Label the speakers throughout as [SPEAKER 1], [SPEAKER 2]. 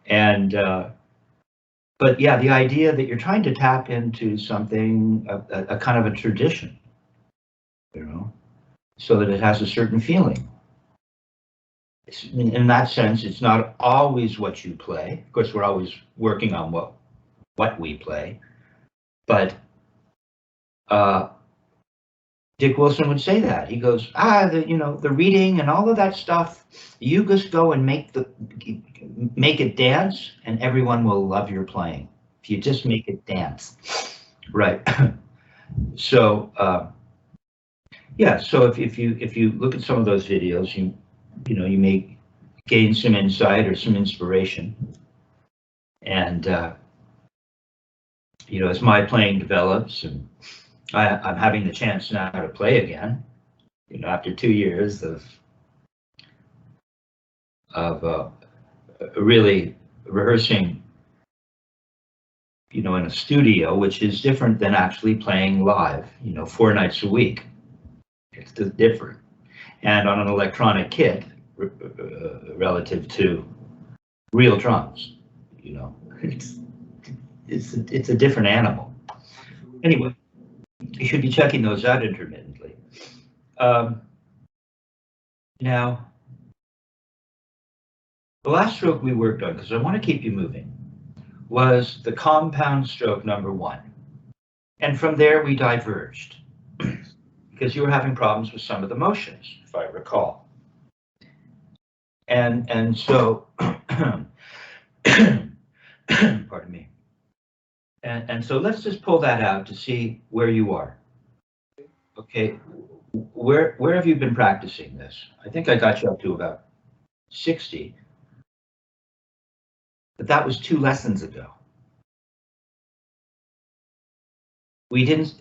[SPEAKER 1] And but yeah, the idea that you're trying to tap into something, a kind of a tradition, you know, so that it has a certain feeling. In that sense, it's not always what you play. Of course, we're always working on what we play, but Dick Wilson would say that. He goes, the reading and all of that stuff, you just go and make it dance, and everyone will love your playing. If you just make it dance, right? So yeah. So if you look at some of those videos, you may gain some insight or some inspiration, and as my playing develops, and I'm having the chance now to play again, after 2 years of really rehearsing, in a studio, which is different than actually playing live, 4 nights a week. It's different. And on an electronic kit, relative to real drums, it's a different animal. Anyway, you should be checking those out intermittently. Now, the last stroke we worked on, because I want to keep you moving, was the compound stroke number 1. And from there we diverged because you were having problems with some of the motions, if I recall. And so, pardon me. And so let's just pull that out to see where you are. Okay, where have you been practicing this? I think I got you up to about 60. But that was 2 lessons ago. We didn't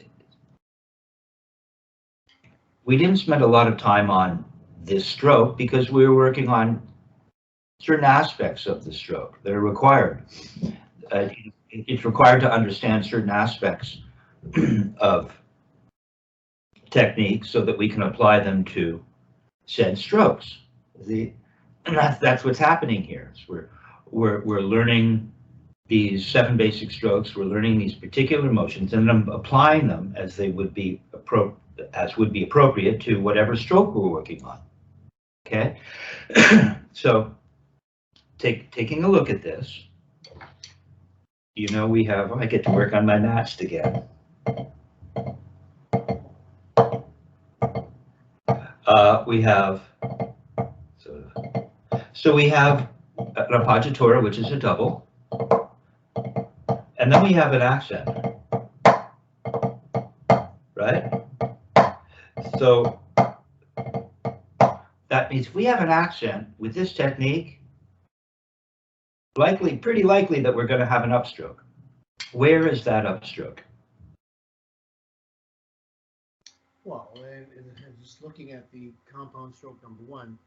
[SPEAKER 1] spend a lot of time on this stroke because we were working on certain aspects of the stroke that are required. It's required to understand certain aspects of technique so that we can apply them to said strokes. And that's what's happening here. We're learning these 7 basic strokes. We're learning these particular motions, and I'm applying them as they would be appropriate to whatever stroke we're working on. Okay, so taking a look at this, we have. I get to work on my matched again. We have. So we have an appoggiatura, which is a double, and then we have an accent, right? So that means we have an accent with this technique, pretty likely that we're going to have an upstroke. Where is that upstroke?
[SPEAKER 2] Well, just looking at the compound stroke number 1,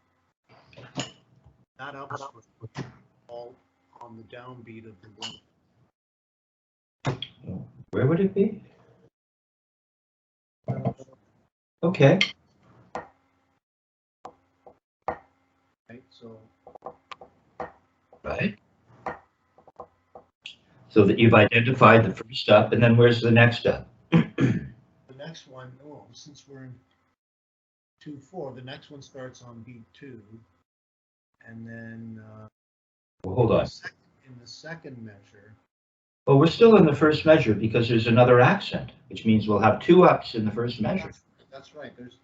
[SPEAKER 2] that upstroke all on the downbeat of the 1.
[SPEAKER 1] Where would it be? Okay.
[SPEAKER 2] Right, so.
[SPEAKER 1] Right. So that you've identified the first step, and then where's the next step?
[SPEAKER 2] The next one, since we're in 2/4, the next one starts on beat 2, and then.
[SPEAKER 1] Well, hold on.
[SPEAKER 2] In the second measure.
[SPEAKER 1] Well, we're still in the first measure because there's another accent, which means we'll have 2 ups in the first measure.
[SPEAKER 2] That's right. There's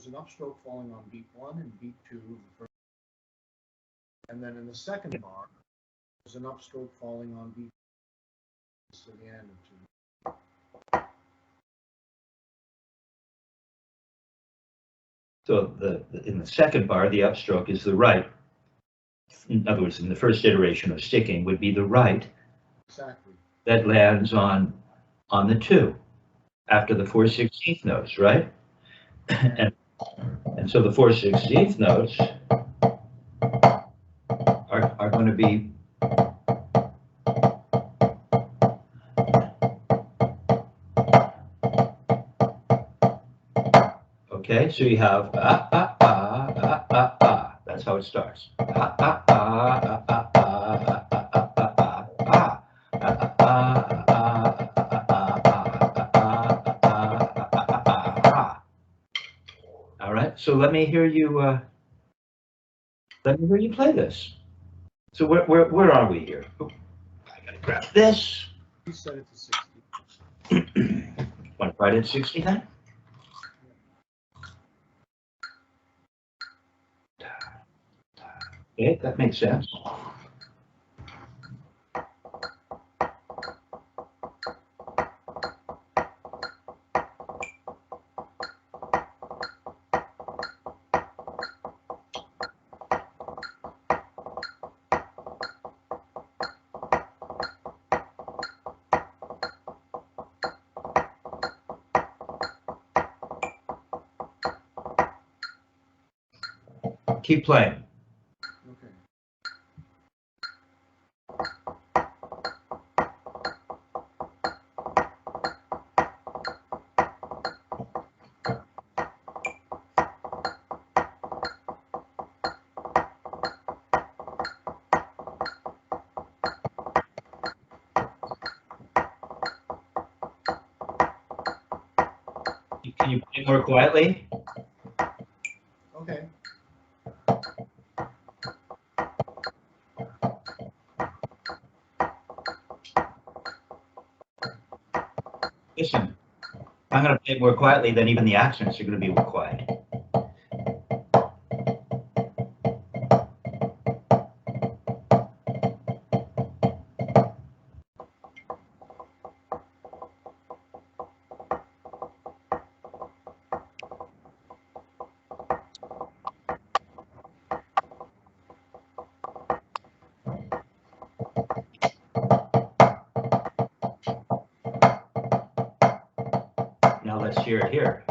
[SPEAKER 2] an upstroke falling on beat 1 and beat 2 of the first. And then in the second bar, there's an upstroke falling on beat again.
[SPEAKER 1] So in the second bar, the upstroke is the right. In other words, in the first iteration of sticking would be the right.
[SPEAKER 2] Exactly.
[SPEAKER 1] That lands on the 2 after the 4/16 notes, right? and so the 4/16 notes are going to be okay. So you have That's how it starts. So let me hear you. Let me hear you play this. So where are we here? Oh, I gotta grab this.
[SPEAKER 2] You set it to 60.
[SPEAKER 1] Want to try it at 60 then? Okay, that makes sense. Keep playing.
[SPEAKER 2] Okay.
[SPEAKER 1] Can you play more quietly?
[SPEAKER 2] Okay.
[SPEAKER 1] Listen, I'm going to play more quietly, then even the accents are going to be more quiet. Now let's hear it here.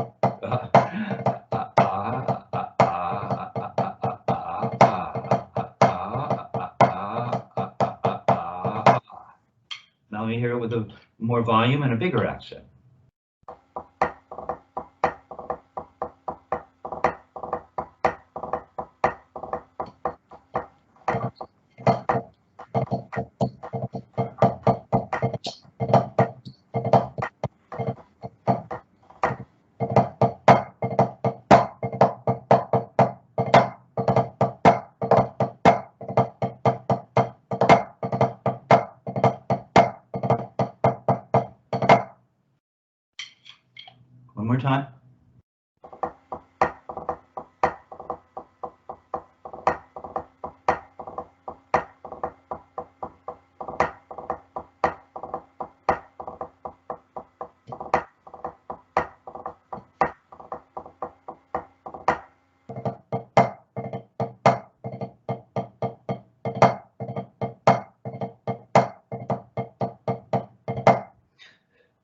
[SPEAKER 1] Now let me hear it with a more volume and a bigger accent. One more time.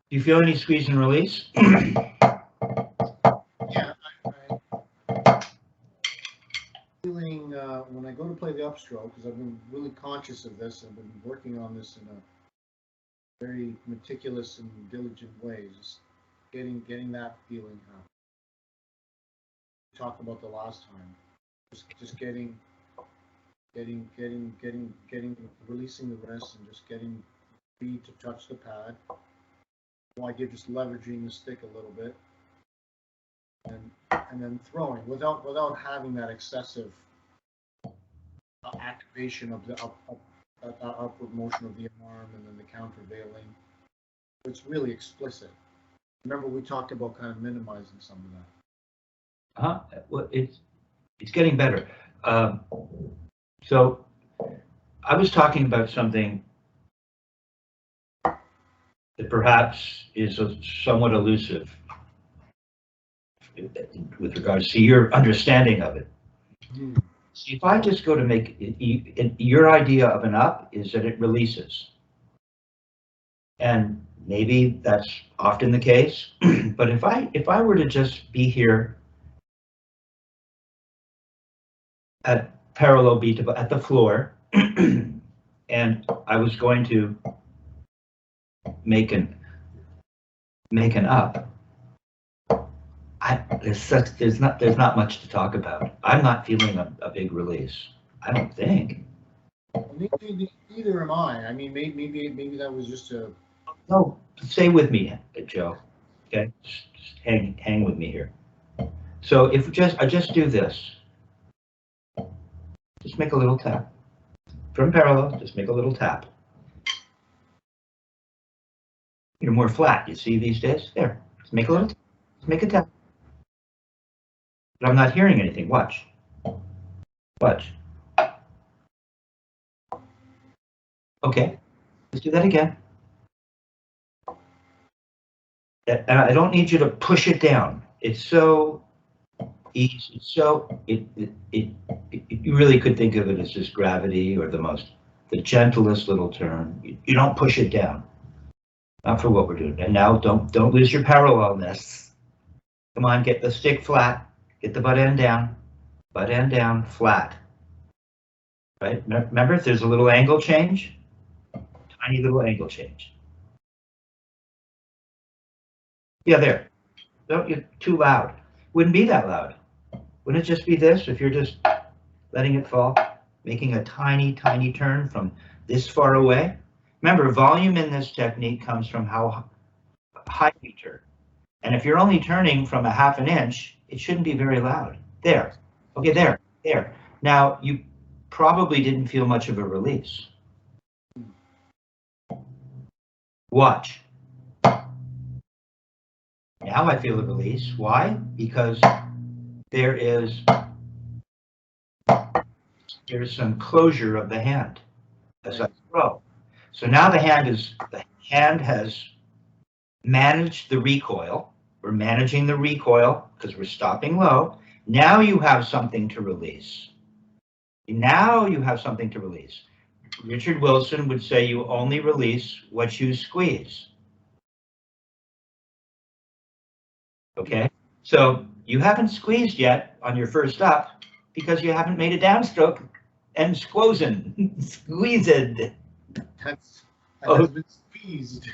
[SPEAKER 1] Do you feel any squeeze and release?
[SPEAKER 2] Yeah, feeling when I go to play the upstroke, because I've been really conscious of this, I've been working on this in a very meticulous and diligent way, just getting that feeling out. We talked about the last time, just getting releasing the wrist and just getting feet to touch the pad. Like you're just leveraging the stick a little bit, and then throwing without having that excessive activation of the upward motion of the arm and then the countervailing. It's really explicit. Remember, we talked about kind of minimizing some of that.
[SPEAKER 1] Well, it's getting better. So I was talking about something that perhaps is somewhat elusive with regards to your understanding of it. See, if I just go to make it, your idea of an up is that it releases. And maybe that's often the case. But if I were to just be here at parallel beat at the floor, and I was going to make an up, there's not much to talk about. I'm not feeling a big release. I don't think.
[SPEAKER 2] Neither am I. I mean, maybe that was just a.
[SPEAKER 1] No, stay with me, Joe. Okay, just hang with me here. So if I just do this, just make a little tap. From parallel, just make a little tap. You're more flat, you see these days? There, just make a little, just make a tap. But I'm not hearing anything, watch. Watch. Okay, let's do that again. And I don't need you to push it down. It's so easy, so you really could think of it as just gravity or the gentlest little turn. You don't push it down. Not for what we're doing. And now don't lose your parallelness. Come on, get the stick flat, get the butt end down, flat. Right? Remember, if there's a little angle change, tiny little angle change. Yeah, there. Don't get too loud. Wouldn't be that loud. Wouldn't it just be this if you're just letting it fall, making a tiny, tiny turn from this far away? Remember, volume in this technique comes from how high you turn. And if you're only turning from a ½ inch, it shouldn't be very loud. There. Okay, there. Now, you probably didn't feel much of a release. Watch. Now I feel a release. Why? Because there's some closure of the hand as I throw. So now the hand has managed the recoil. We're managing the recoil because we're stopping low. Now you have something to release. Now you have something to release. Richard Wilson would say you only release what you squeeze. Okay, so you haven't squeezed yet on your first up because you haven't made a downstroke and squeezed.
[SPEAKER 2] That's
[SPEAKER 1] Oh.
[SPEAKER 2] been squeezed.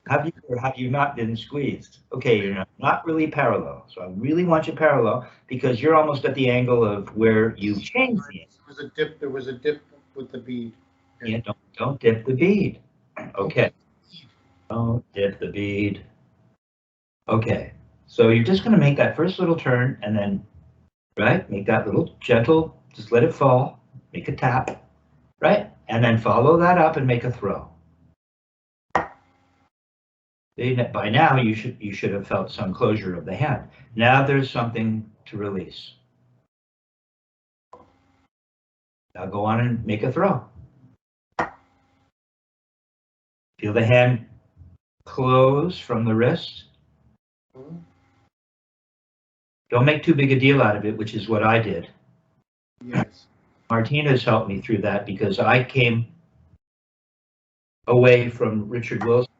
[SPEAKER 1] Have you or have you not been squeezed? Okay, you're not really parallel. So I really want you parallel because you're almost at the angle of where you changed the angle.
[SPEAKER 2] There was a dip with the bead. Okay.
[SPEAKER 1] Yeah, don't dip the bead. Okay. Don't dip the bead. Okay. So you're just going to make that first little turn and then, right, make that little gentle, just let it fall, make a tap, right? And then follow that up and make a throw. By now, you should have felt some closure of the hand. Now there's something to release. Now go on and make a throw. Feel the hand close from the wrist. Don't make too big a deal out of it, which is what I did.
[SPEAKER 2] Yes.
[SPEAKER 1] Martinez helped me through that because I came away from Richard Wilson.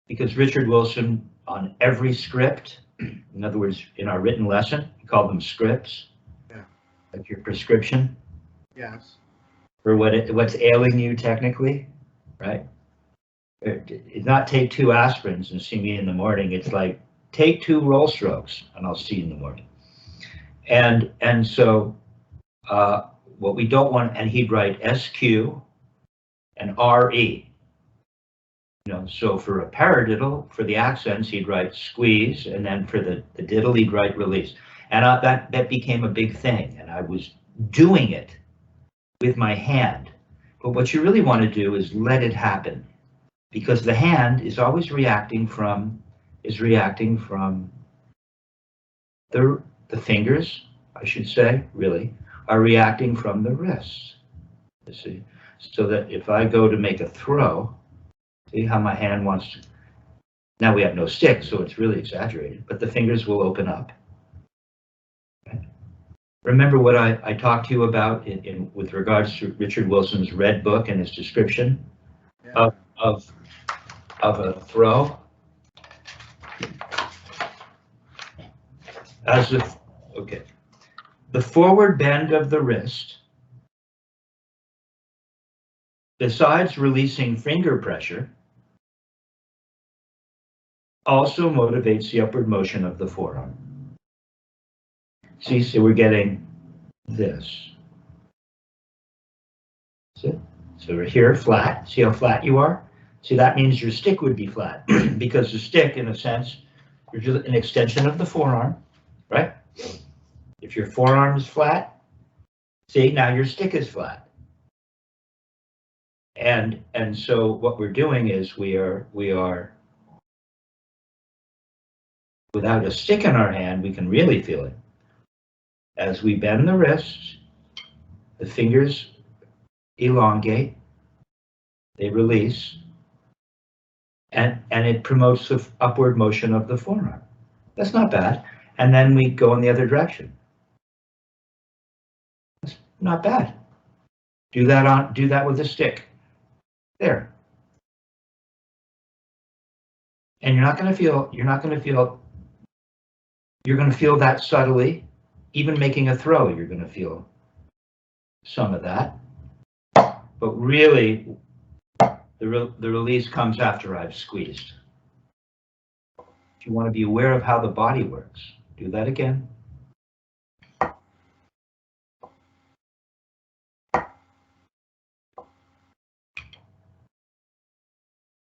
[SPEAKER 1] Because Richard Wilson, on every script, in other words, in our written lesson, we call them scripts.
[SPEAKER 2] Yeah.
[SPEAKER 1] Like your prescription.
[SPEAKER 2] Yes.
[SPEAKER 1] For what's ailing you technically, right? It's not take 2 aspirins and see me in the morning. It's like take 2 roll strokes and I'll see you in the morning. And so what we don't want, and he'd write SQ and RE. You know, so for a paradiddle, for the accents, he'd write squeeze, and then for the diddle, he'd write release. And that became a big thing, and I was doing it with my hand. But what you really want to do is let it happen, because the hand is always reacting from the fingers, I should say, really, are reacting from the wrists. You see, so that if I go to make a throw, see how my hand wants to. Now we have no stick, so it's really exaggerated, but the fingers will open up. Okay. Remember what I talked to you about with regards to Richard Wilson's red book and his description of a throw? Okay. The forward bend of the wrist, besides releasing finger pressure, also motivates the upward motion of the forearm. See, so we're getting this. See? So we're here, flat. See how flat you are? See, that means your stick would be flat, because the stick, in a sense, is an extension of the forearm, right? If your forearm is flat, see, now your stick is flat. And so what we're doing is we are without a stick in our hand, we can really feel it. As we bend the wrists, the fingers elongate, they release, and it promotes the upward motion of the forearm. That's not bad. And then we go in the other direction. That's not bad. Do that with a stick. There. And you're going to feel that subtly. Even making a throw, you're going to feel some of that. But really, the release comes after I've squeezed. If you want to be aware of how the body works, do that again.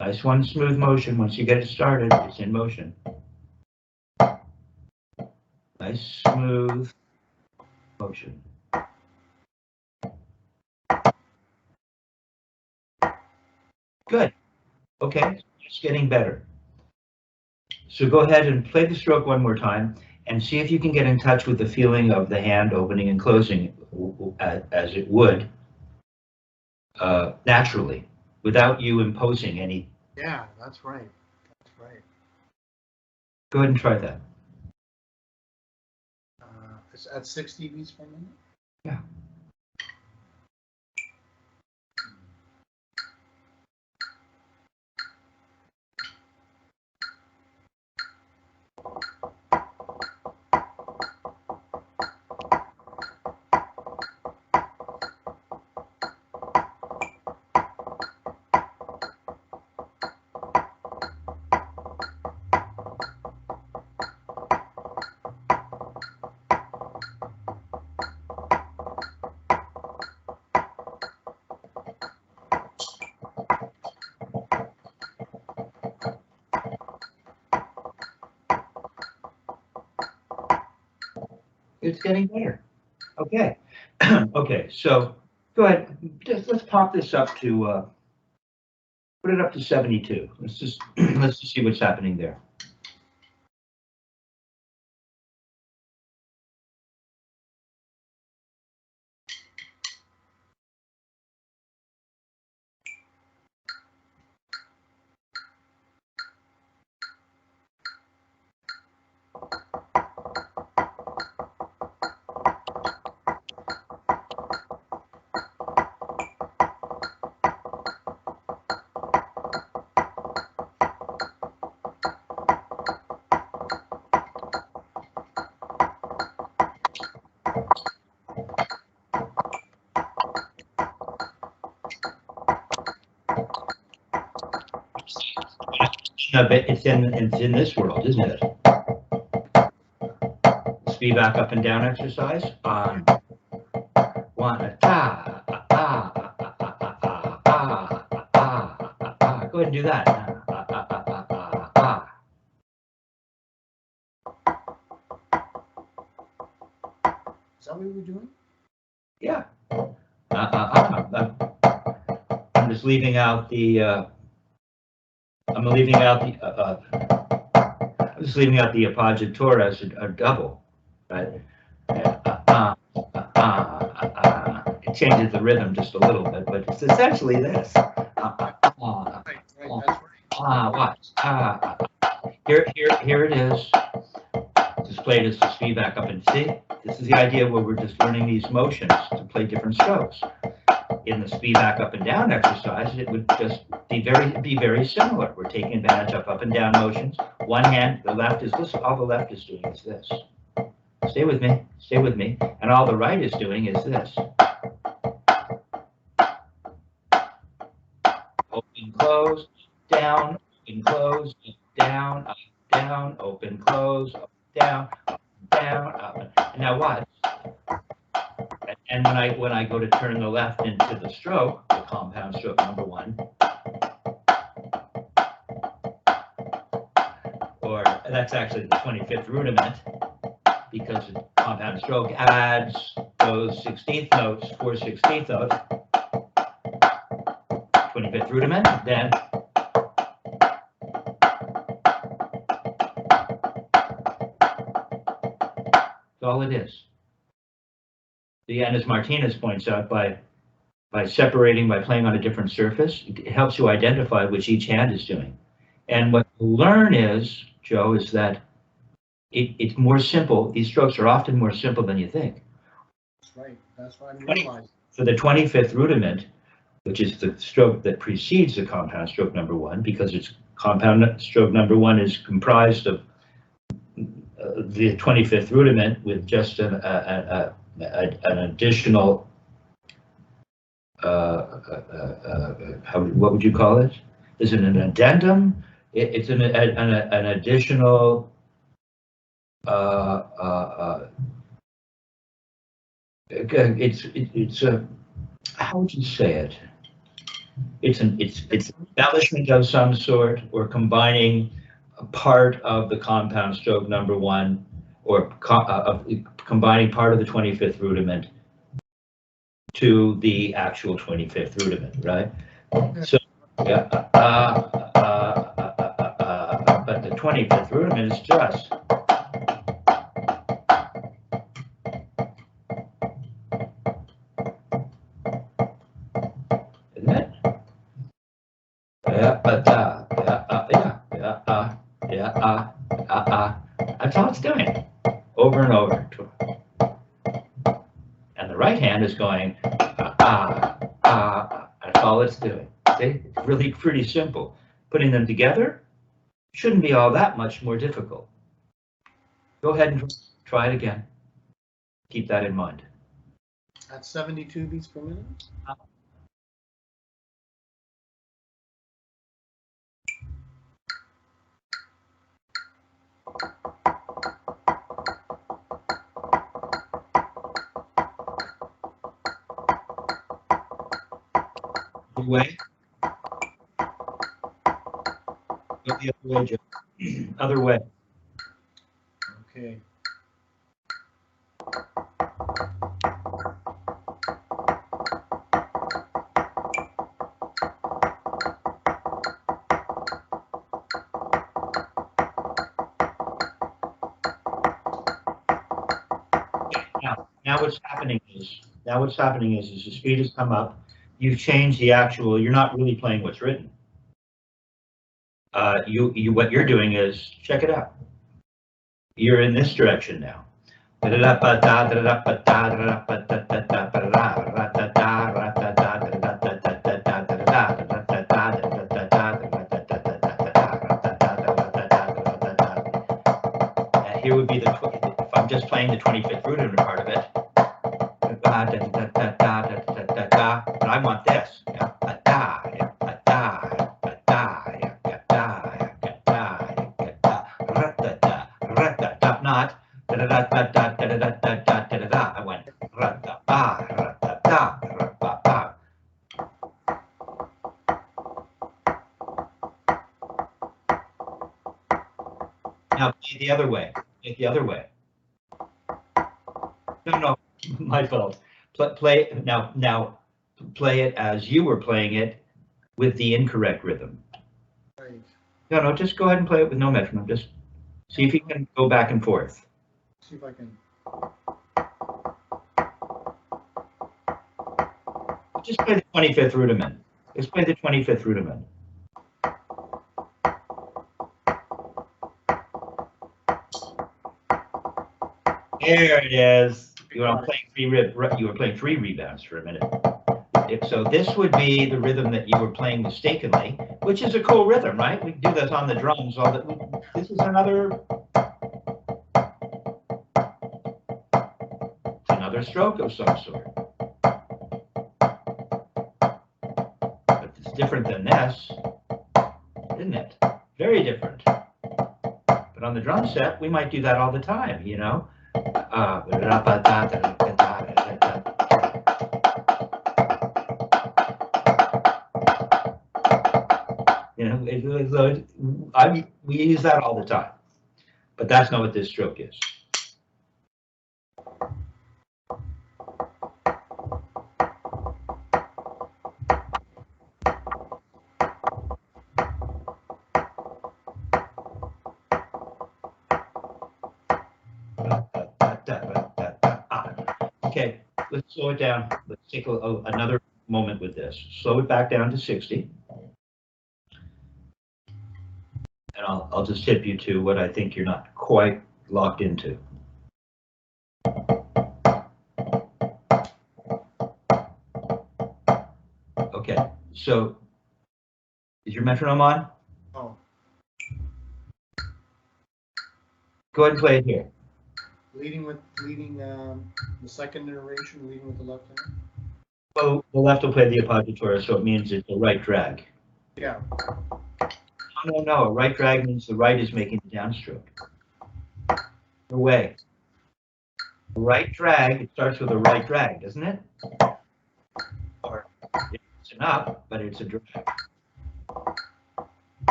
[SPEAKER 1] Nice one, smooth motion. Once you get it started, it's in motion. Nice, smooth motion. Good. Okay, it's getting better. So go ahead and play the stroke one more time and see if you can get in touch with the feeling of the hand opening and closing as it would naturally, without you imposing any.
[SPEAKER 2] Yeah, that's right. That's right.
[SPEAKER 1] Go ahead and try that.
[SPEAKER 2] It's at 60 beats per minute?
[SPEAKER 1] Yeah. It's getting better. Okay. Okay, so go ahead. Let's pop this up to put it up to 72. Let's just see what's happening there. But it's in this world, isn't it? Spivack up and down exercise on one. Go ahead and do that.
[SPEAKER 2] Is that what we're doing?
[SPEAKER 1] Yeah. I'm just leaving out the. I'm just leaving out the appoggiatura as a double, right? It changes the rhythm just a little bit, but it's essentially this.
[SPEAKER 2] Right, that's right.
[SPEAKER 1] Watch. Here it is. Displayed as the Spivack up and see. This is the idea where we're just learning these motions to play different strokes. In the Spivack up and down exercise, it would just be very similar. We're taking advantage of up and down motions. One hand, the left is this. All the left is doing is this. Stay with me. Stay with me. And all the right is doing is this. Open, close, down, open, close, down, up, down, open, close, up, down, up. And now watch. And when I go to turn the left into the stroke, the compound stroke number one, or that's actually the 25th rudiment, because the compound stroke adds those 16th notes, 4/16 notes, 25th rudiment, then that's all it is. And as Martinez points out, by separating, by playing on a different surface, it helps you identify which each hand is doing. And what you learn is, Joe, is that it's more simple. These strokes are often more simple than you think.
[SPEAKER 2] That's right. That's what I'm realizing.
[SPEAKER 1] For the 25th rudiment, which is the stroke that precedes the compound stroke number 1, because it's compound stroke number 1 is comprised of the 25th rudiment with just an additional, what would you call it? Is it an addendum? It's an additional, it's a, how would you say it? It's embellishment of some sort, or combining a part of the compound stroke number 1, or combining part of the 25th rudiment to the actual 25th rudiment, right? So, yeah, but the 25th rudiment is just isn't it? That's all it's doing, over and over. And the right hand is going, that's all it's doing. Okay? It's really pretty simple. Putting them together shouldn't be all that much more difficult. Go ahead and try it again. Keep that in mind.
[SPEAKER 2] At 72 beats per minute?
[SPEAKER 1] Way. Go the other way, Joe. Other way.
[SPEAKER 2] Okay.
[SPEAKER 1] Now what's happening is the speed has come up. You've changed the actual. You're not really playing what's written. What you're doing is, check it out. You're in this direction now. Here would be if I'm just playing the 25th rudiment part of it. But I want this. Not I went now play the other way. The other way. No, my fault. Play now. Play it as you were playing it with the incorrect rhythm.
[SPEAKER 2] Right.
[SPEAKER 1] No, just go ahead and play it with no metronome. Just see if you can go back and forth.
[SPEAKER 2] See if I can.
[SPEAKER 1] Just play the 25th rudiment. Just play the 25th rudiment. There it is. You were playing 3 rebounds for a minute. So this would be the rhythm that you were playing mistakenly, which is a cool rhythm, right? We do this on the drums. This is another stroke of some sort. But it's different than this, isn't it? Very different. But on the drum set, we might do that all the time, you know? We use that all the time, but that's not what this stroke is. let's slow it down. Let's take another moment with this. Slow it back down to 60. And I'll just tip you to what I think you're not quite locked into. Okay, so is your metronome on?
[SPEAKER 2] Oh.
[SPEAKER 1] Go ahead and play it here.
[SPEAKER 2] Leading the second iteration, leading with the left hand.
[SPEAKER 1] Well, the left will play the appoggiatura, so it means it's a right drag.
[SPEAKER 2] Yeah.
[SPEAKER 1] No. A right drag means the right is making the downstroke. No way. A right drag, it starts with a right drag, doesn't it? Or it's an up, but it's a drag.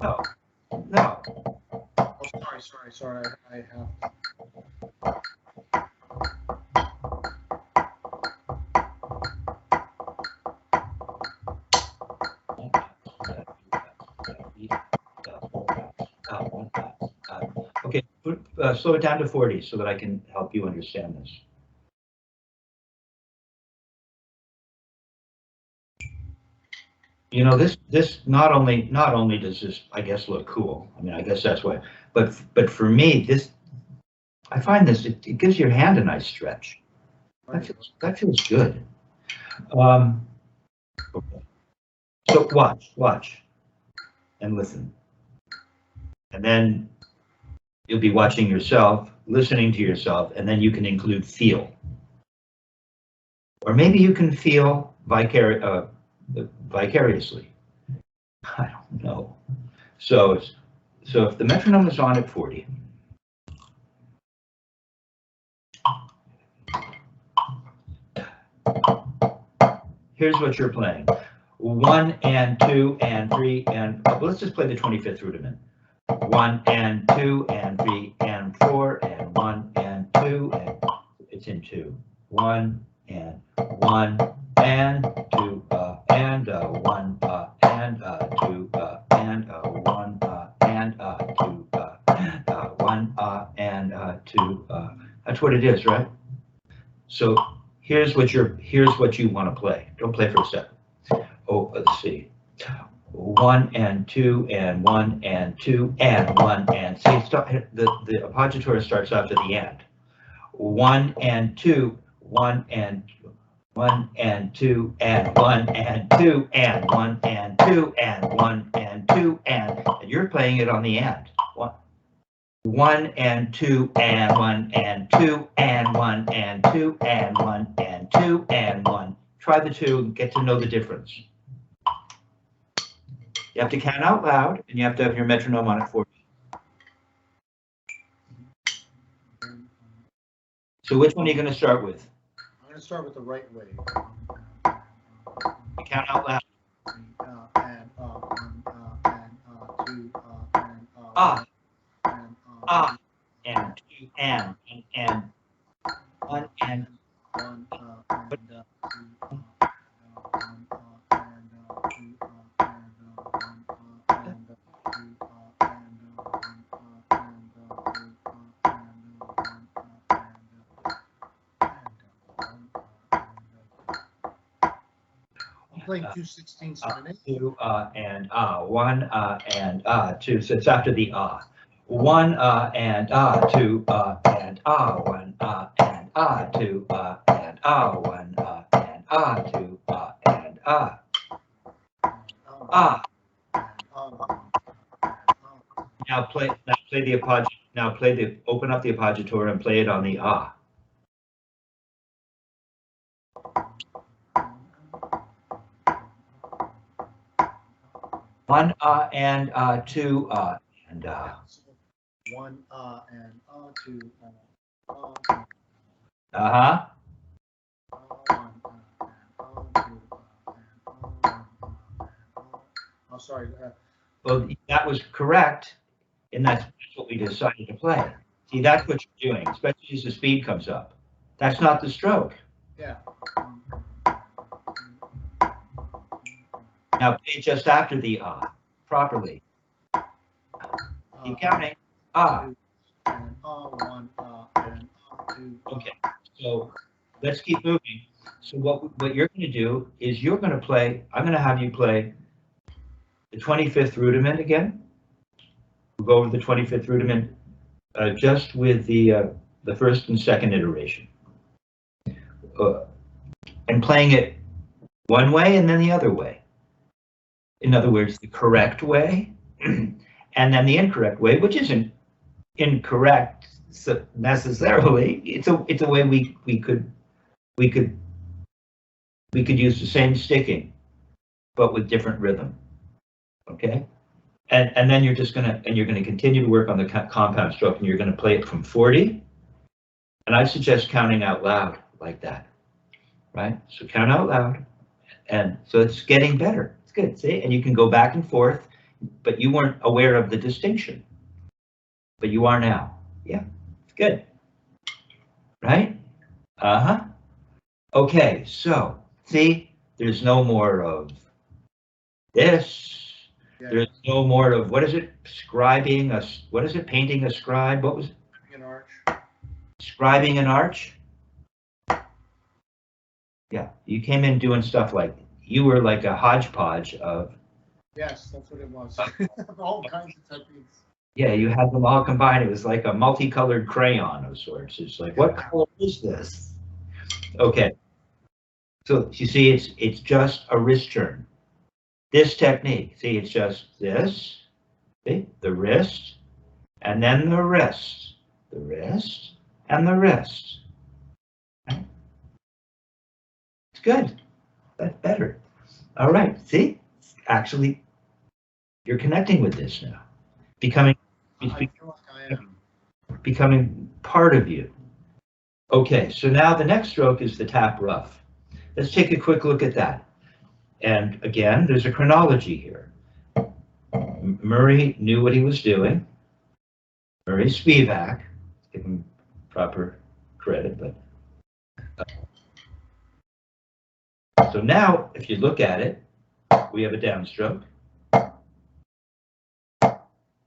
[SPEAKER 1] No.
[SPEAKER 2] Oh, sorry. I have.
[SPEAKER 1] Okay, slow it down to 40 so that I can help you understand this. You know, this not only does this, I guess, look cool. I mean, I guess that's what, but for me, I find this, it gives your hand a nice stretch. That feels good. Okay. So watch, and listen. And then you'll be watching yourself, listening to yourself, and then you can include feel. Or maybe you can feel vicariously. I don't know. So if the metronome is on at 40, here's what you're playing. 1 and 2 and 3 and let's just play the 25th rudiment. 1 and 2 and 3 and 4 and 1 and 2 and it's in 2. 1 and 1 and 2 and 1 and 2 and 1 and 2 1 and 2. That's what it is, right? So here's what you want to play. Don't play for a second. Oh, let's see. 1 and 2 and 1 and 2 and 1 and see the appoggiatura starts after the and. 1 and 2, 1 and 1 and 2 and 1 and 2 and 1 and 2 and 1 and 2 and you're playing it on the and. 1 and 2 and 1 and 2 and 1 and 2 and 1 and 2 and 1. Try the 2 and get to know the difference. You have to count out loud, and you have to have your metronome on at 40. So which one are you going to start with?
[SPEAKER 2] I'm going to start with the right way.
[SPEAKER 1] You count out loud.
[SPEAKER 2] And 2
[SPEAKER 1] and 2 and 1 and
[SPEAKER 2] 1 playing 2 16ths in a minute.
[SPEAKER 1] 2 and 1 and 2. So it's after the 1 and 2 and 1 and 2 and 1 and 2 and Now play the appoggiatura. Now open up the appoggiatura and play it on the 1 and 2 and
[SPEAKER 2] 1 and 2 Oh, sorry.
[SPEAKER 1] Well, that was correct, and that's what we decided to play. See, that's what you're doing, especially as the speed comes up. That's not the stroke.
[SPEAKER 2] Yeah.
[SPEAKER 1] Now play just after the properly. Keep counting.
[SPEAKER 2] And 1 and 2.
[SPEAKER 1] Okay. So let's keep moving. So what you're going to do is you're going to play, I'm going to have you play the 25th rudiment again. We'll go over the 25th rudiment just with the first and second iteration. And playing it one way and then the other way. In other words, the correct way and then the incorrect way, which isn't incorrect necessarily. It's a way we could use the same sticking, but with different rhythm. Okay, and then you're gonna continue to work on the compound stroke, and you're gonna play it from 40. And I suggest counting out loud like that, right? So count out loud, and so it's getting better. It's good, see, and you can go back and forth, but you weren't aware of the distinction, but you are now. Yeah, it's good, right? Okay, so see, there's no more of this. Yeah. There's no more of, what is it? Scribing a, what is it? Painting a scribe? What was it?
[SPEAKER 2] An arch.
[SPEAKER 1] Scribing an arch? Yeah, you came in doing stuff like, you were like a hodgepodge of.
[SPEAKER 2] Yes, that's what it was. All kinds of techniques.
[SPEAKER 1] Yeah, you had them all combined. It was like a multicolored crayon of sorts. It's like, what color is this? Okay. So you see, it's just a wrist turn. This technique, see, it's just this, see, the wrist, and then the wrist, and the wrist. Right? It's good. That's better. All right, see, actually, you're connecting with this now, becoming part of you. Okay, so now the next stroke is the Tap Ruff. Let's take a quick look at that. And again, there's a chronology here. Murray knew what he was doing. Murray Spivack, give him proper credit, but. So now, if you look at it, we have a downstroke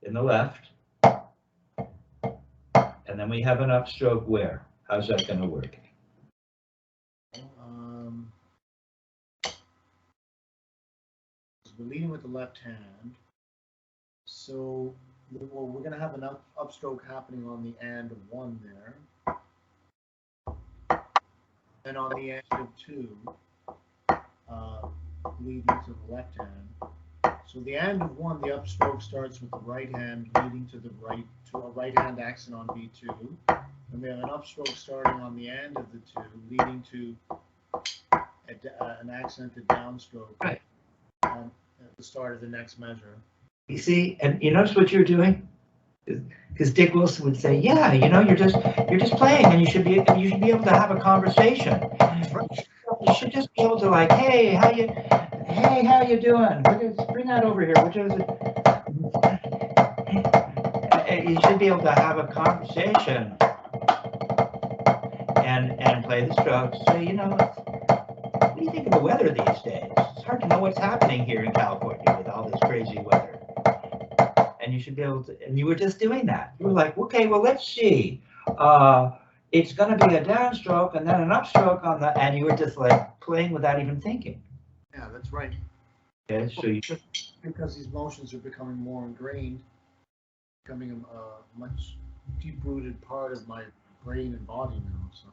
[SPEAKER 1] in the left, and then we have an upstroke where? How's that going to work?
[SPEAKER 2] We're leading with the left hand, so we're going to have an upstroke happening on the and of 1 there, and on the and of 2, leading to the left hand. So the and of 1, the upstroke starts with the right hand leading to the right, to a right hand accent on B2, and we have an upstroke starting on the and of the 2, leading to an accented downstroke.
[SPEAKER 1] Right.
[SPEAKER 2] At the start of the next measure.
[SPEAKER 1] You see, and you notice what you're doing? Because Dick Wilson would say, yeah, you know, you're just playing, and you should be able to have a conversation. You should just be able to, like, hey, how you doing? Bring that over here. What is it? You should be able to have a conversation and play the strokes. Say, you know, what do you think of the weather these days? It's hard to know what's happening here in California with all this crazy weather. And you should be able to, and you were just doing that. You were like, okay, well, let's see. It's going to be a downstroke and then an upstroke on the, and you were just like playing without even thinking.
[SPEAKER 2] Yeah, that's right.
[SPEAKER 1] Okay, so you
[SPEAKER 2] because these motions are becoming more ingrained, becoming a much deep-rooted part of my brain and body now. So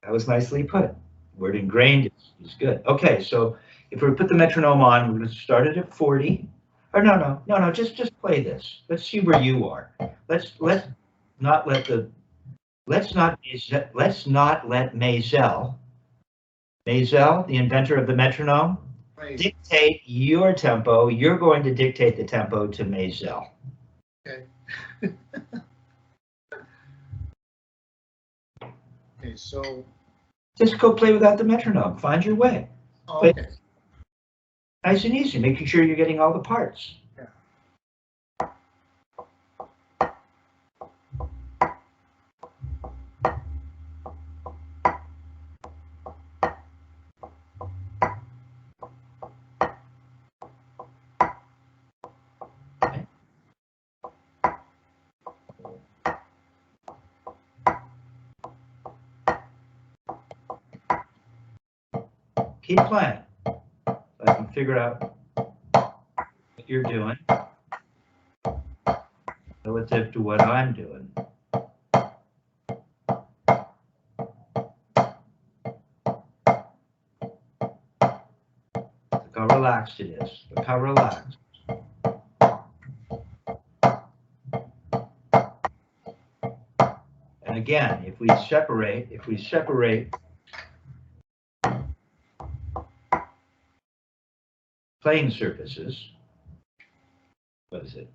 [SPEAKER 1] that was nicely put. Word ingrained is good. Okay, so if we put the metronome on, we're going to start it at 40. Or no, just play this. Let's see where you are. Let's not let Maisel, the inventor of the metronome, right, dictate your tempo. You're going to dictate the tempo to Maisel.
[SPEAKER 2] Okay. Okay, so
[SPEAKER 1] just go play without the metronome. Find your way.
[SPEAKER 2] Oh, okay.
[SPEAKER 1] Nice and easy, making sure you're getting all the parts.
[SPEAKER 2] Yeah.
[SPEAKER 1] keep playing. So I can figure out what you're doing relative to what I'm doing. Look how relaxed it is. Look how relaxed. And again, if we separate playing surfaces, what is it?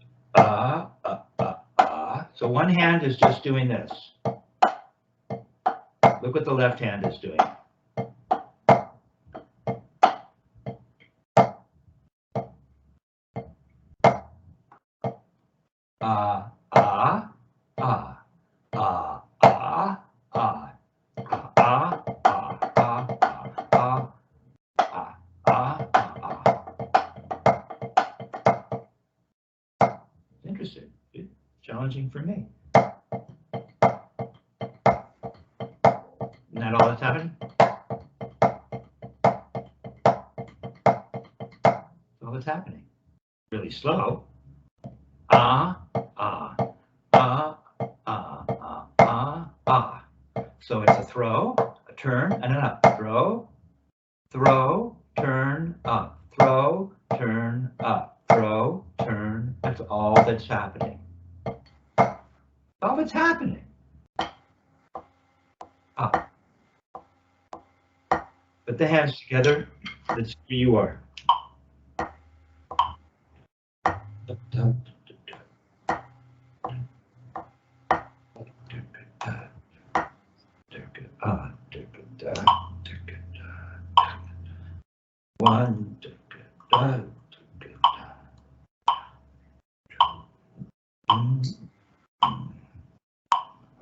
[SPEAKER 1] So one hand is just doing this. Look what the left hand is doing. Interesting. Challenging for me. Isn't that all that's happening? That's all that's happening. Really slow. So it's a throw, a turn, and an up. Throw, throw, turn, up. Throw, turn, up. Throw, turn. That's all that's happening. All that's happening. Up. Put the hands together. Let's see who you are. One.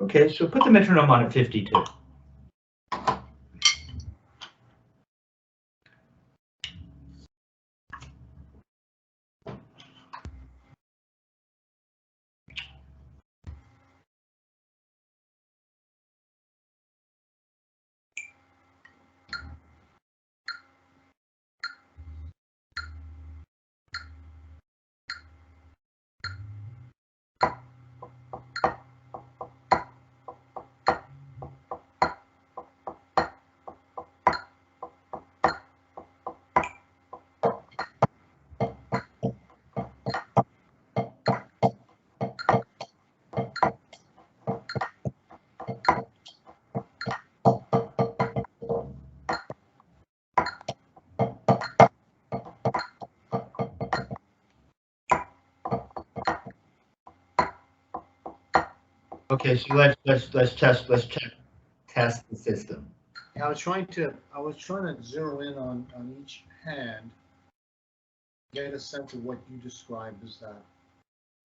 [SPEAKER 1] Okay, so put the metronome on at 52. Okay, so let's test the system.
[SPEAKER 2] I was trying to zero in on each hand, get a sense of what you described as that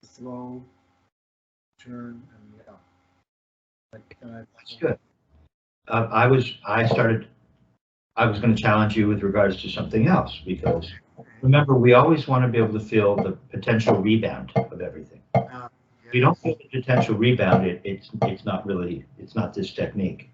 [SPEAKER 2] throw, turn, and yeah.
[SPEAKER 1] That's good. I was going to challenge you with regards to something else, because remember, we always want to be able to feel the potential rebound of everything. If you don't feel the potential rebound, it's not really, it's not this technique.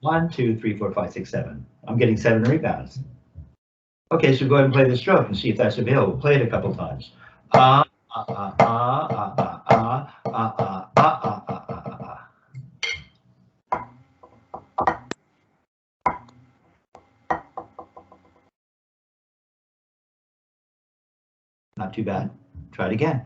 [SPEAKER 1] One, two, three, four, five, six, seven. I'm getting 7 rebounds. Okay, so go ahead and play the stroke and see if that's available. Play it a couple times. Not too bad. Try it again.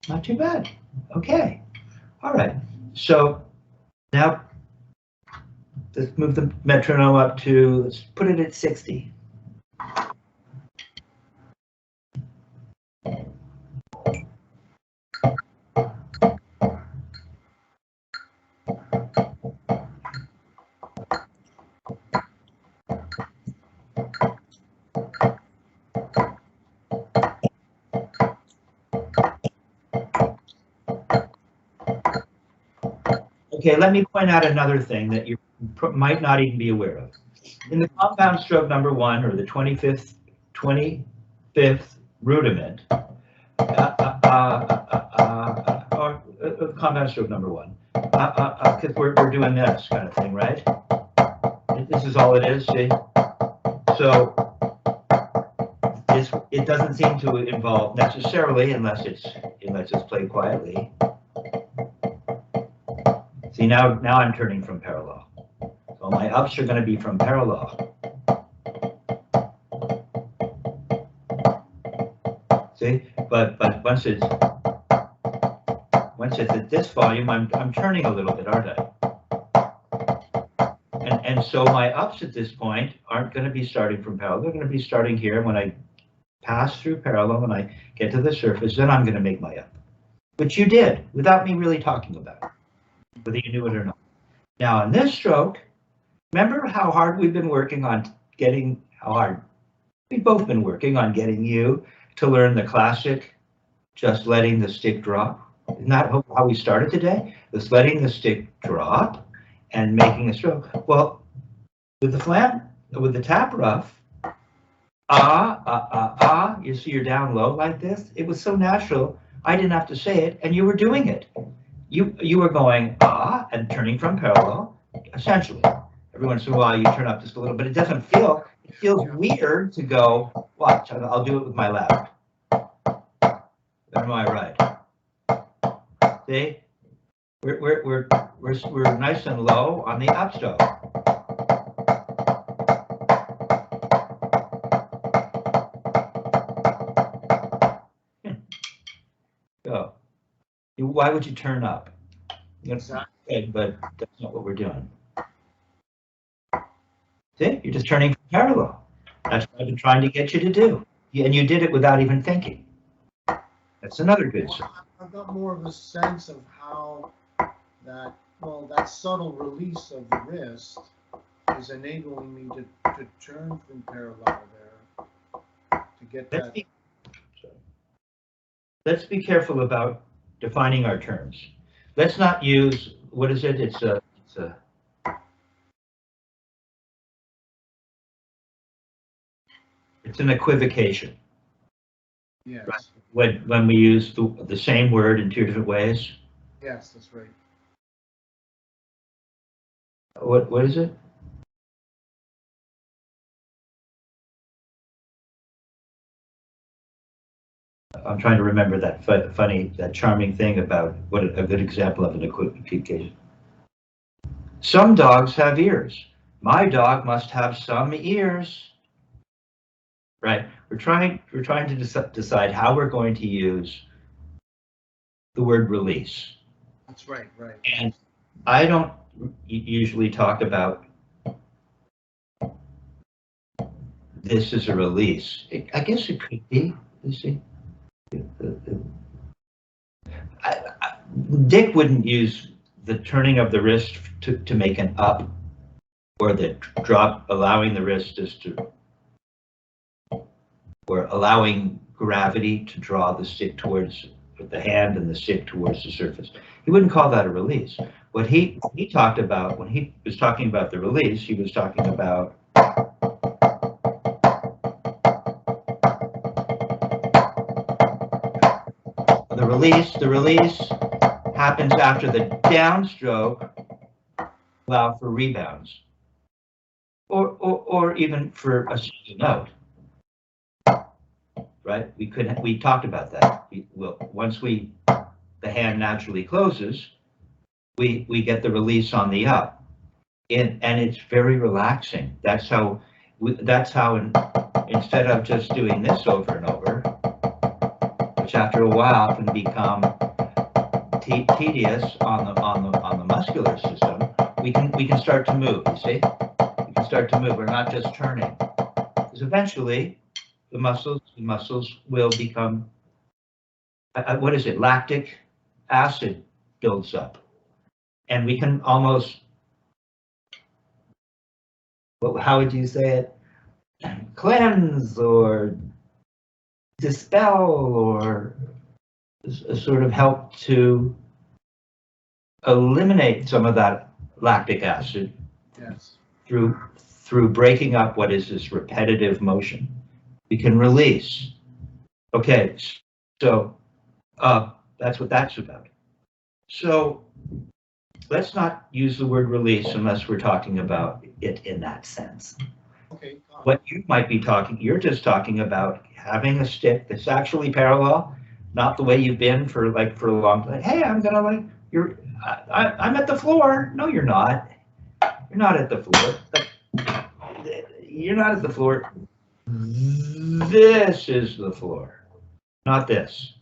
[SPEAKER 1] Not too bad. Okay. All right. So now let's move the metronome up to, let's put it at 60. Okay, let me point out another thing that you might not even be aware of. In the compound stroke number 1, or the 25th rudiment, or compound stroke number 1, because we're doing this kind of thing, right? This is all it is, see? So it doesn't seem to involve necessarily, unless it's played quietly. See, now I'm turning from parallel. So my ups are going to be from parallel. See, but once it's at this volume, I'm turning a little bit, aren't I? And so my ups at this point aren't going to be starting from parallel. They're going to be starting here. When I pass through parallel, when I get to the surface, then I'm going to make my up. Which you did without me really talking about it, whether you knew it or not. Now in this stroke, remember how hard we've been working on getting, we've both been working on getting you to learn the classic, just letting the stick drop. Isn't that how we started today? Just letting the stick drop and making a stroke. Well, with the Tap Ruff, you see you're down low like this. It was so natural, I didn't have to say it, and you were doing it. You were going and turning from parallel, essentially. Every once in a while you turn up just a little, but it doesn't feel, it feels weird to go, watch, I'll do it with my left. Then my right. See? We're nice and low on the upstroke. Go. Why would you turn up? Exactly. But that's not what we're doing. See, you're just turning from parallel. That's what I've been trying to get you to do. And you did it without even thinking. That's another good sign.
[SPEAKER 2] I've got more of a sense of how that subtle release of the wrist is enabling me to turn from parallel there to get that.
[SPEAKER 1] Let's be careful about defining our terms. Let's not use, what is it? It's an equivocation.
[SPEAKER 2] Yes.
[SPEAKER 1] Right? When we use the same word in two different ways.
[SPEAKER 2] Yes, that's right.
[SPEAKER 1] What is it? I'm trying to remember that that charming thing about what a good example of an equivocation. Some dogs have ears. My dog must have some ears. Right? We're trying to decide how we're going to use the word release.
[SPEAKER 2] That's right, right.
[SPEAKER 1] And I don't usually talk about this as a release. I guess it could be. You see, Dick wouldn't use the turning of the wrist to make an up, or the drop, allowing the wrist just to, or allowing gravity to draw the stick towards the hand and the stick towards the surface. He wouldn't call that a release. What he talked about when he was talking about the release, he was talking about the release. The release happens after the downstroke, allow for rebounds, or even for a single note. Right? We talked about that. Once the hand naturally closes, we get the release on the up, and it's very relaxing. That's how instead of just doing this over and over, which after a while can become tedious on the muscular system, we can start to move. You see, we can start to move. We're not just turning, because eventually the muscles will become, what is it? Lactic acid builds up, and we can almost, how would you say it? Cleanse or dispel or sort of help to eliminate some of that lactic acid
[SPEAKER 2] Yes.
[SPEAKER 1] through breaking up what is this repetitive motion. We can release. Okay, so that's what that's about. So let's not use the word release unless we're talking about it in that sense.
[SPEAKER 2] Okay.
[SPEAKER 1] What you might be you're just talking about having a stick that's actually parallel, not the way you've been for a long time. Hey, I'm gonna I'm at the floor. No, you're not. You're not at the floor. You're not at the floor. This is the floor, not this.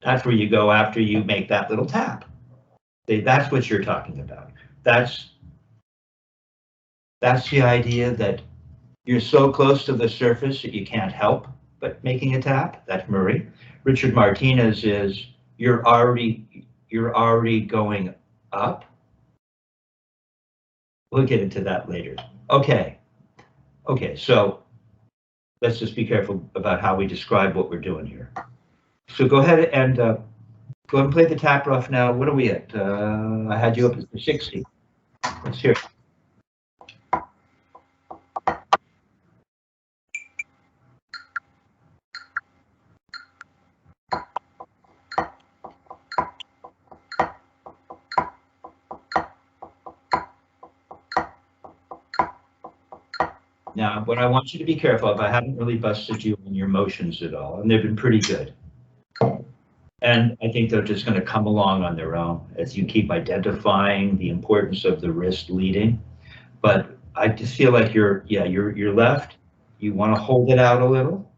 [SPEAKER 1] That's where you go after you make that little tap. That's what you're talking about. That's the idea that you're so close to the surface that you can't help but making a tap. That's Murray. Richard Martinez is you're already going up. We'll get into that later. Okay, so let's just be careful about how we describe what we're doing here. So go ahead and play the Tap Ruff now. What are we at? I had you up at 60. Let's hear it. Now, what I want you to be careful of, I haven't really busted you on your motions at all, and they've been pretty good. And I think they're just going to come along on their own as you keep identifying the importance of the wrist leading. But I just feel like you're left. You want to hold it out a little,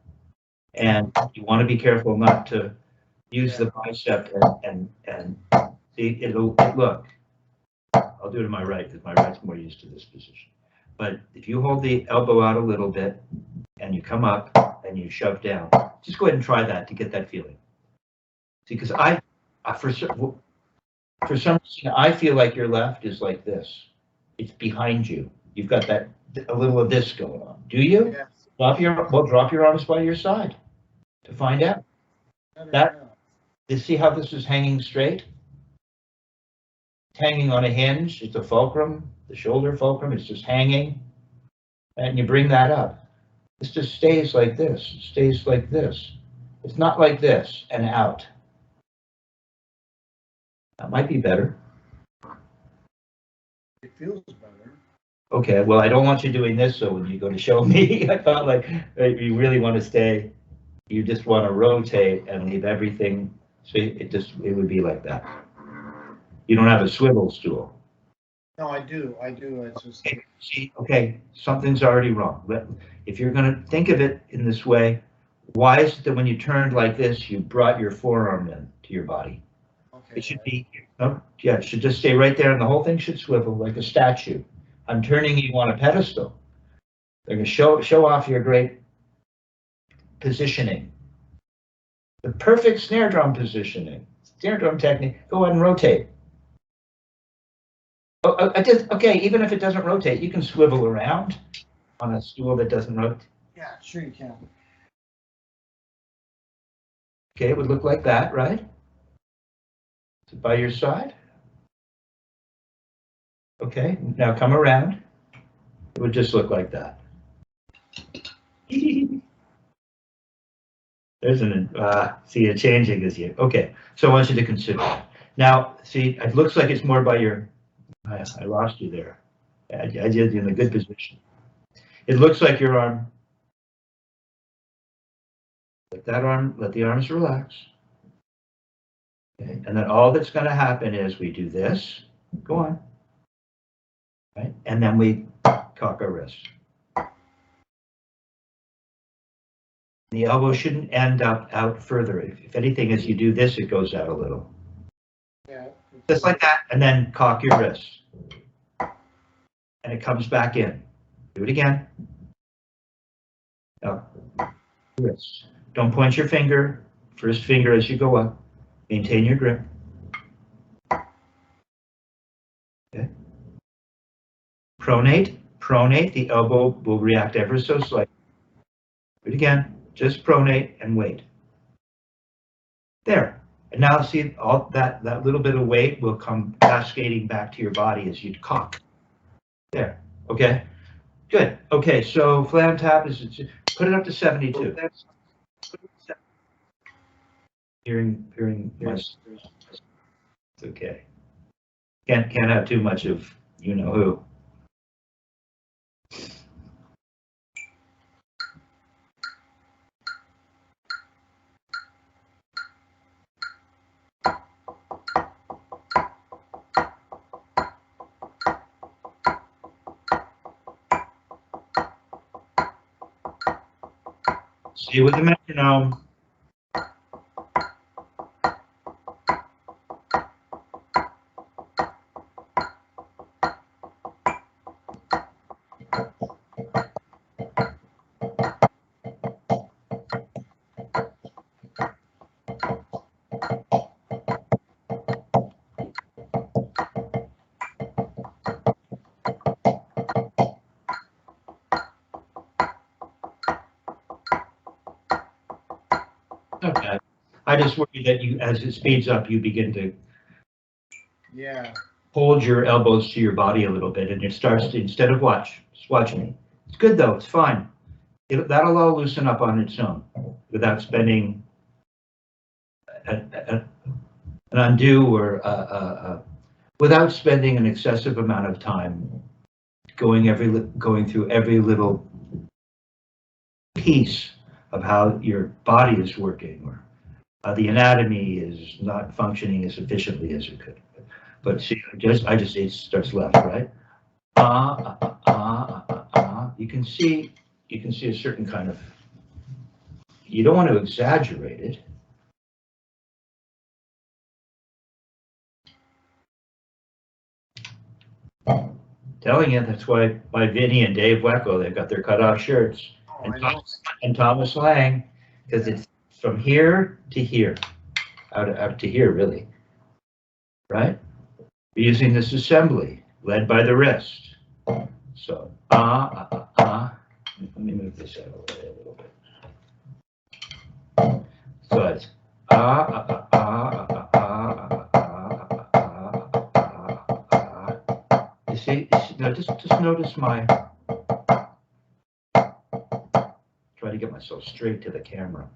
[SPEAKER 1] and you want to be careful not to use the bicep and see, look. I'll do it to my right because my right's more used to this position. But if you hold the elbow out a little bit and you come up and you shove down, just go ahead and try that to get that feeling. See, because for some reason, I feel like your left is like this. It's behind you. You've got a little of this going on. Do you?
[SPEAKER 2] Yes.
[SPEAKER 1] Drop your arms by your side to find out. You see how this is hanging straight? It's hanging on a hinge. It's a fulcrum, the shoulder fulcrum. It's just hanging. And you bring that up. This just stays like this. It stays like this. It's not like this and out. That might be better.
[SPEAKER 2] It feels better.
[SPEAKER 1] Okay, well, I don't want you doing this, so when you go to show me, I felt like you really want to stay, you just want to rotate and leave everything, so it would be like that. You don't have a swivel stool.
[SPEAKER 2] No, I do. It's just...
[SPEAKER 1] Okay, something's already wrong. If you're going to think of it in this way, why is it that when you turned like this, you brought your forearm in to your body? It should be, it should just stay right there, and the whole thing should swivel like a statue. I'm turning you on a pedestal. They're going to show off your great positioning. The perfect snare drum positioning, snare drum technique. Go ahead and rotate. Okay, even if it doesn't rotate, you can swivel around on a stool that doesn't rotate.
[SPEAKER 2] Yeah, sure you can.
[SPEAKER 1] Okay, it would look like that, right? By your side. Okay, now come around. It would just look like that. There's see it changing as you. Okay, so I want you to consider that. Now, see, it looks like it's more by your. I lost you there. I did you in a good position. It looks like your arm. Let that arm. Let the arms relax. Okay, and then all that's going to happen is we do this. Go on. Right, and then we cock our wrist. The elbow shouldn't end up out further. If anything, as you do this, it goes out a little.
[SPEAKER 2] Yeah.
[SPEAKER 1] Just like that, and then cock your wrist. And it comes back in. Do it again. Now, wrist. Don't point your finger. First finger as you go up. Maintain your grip. Okay. Pronate. The elbow will react ever so slightly. Do it again. Just pronate and wait. There. And now see, all that little bit of weight will come cascading back to your body as you cock. There, okay? Good. Okay, so flam tap is, put it up to 72. Hearing my, it's okay. Can't have too much of you know who. See with the metronome. Okay. I just worry that you, as it speeds up, you begin to hold your elbows to your body a little bit, and it starts to, instead of just watch me. It's good though, it's fine. That'll all loosen up on its own without spending an undue or without spending an excessive amount of time going through every little piece of how your body is working, or the anatomy is not functioning as efficiently as it could. But see, it starts left, right? You can see a certain kind of. You don't want to exaggerate it. Telling you, that's why Vinnie and Dave Wacko, they've got their cutoff shirts. And Thomas Lang, because it's from here to here, out to here, really. Right? We're using this assembly, led by the wrist. So, let me move this out of the way a little bit. So it's You see, now just notice my. Try to get myself straight to the camera.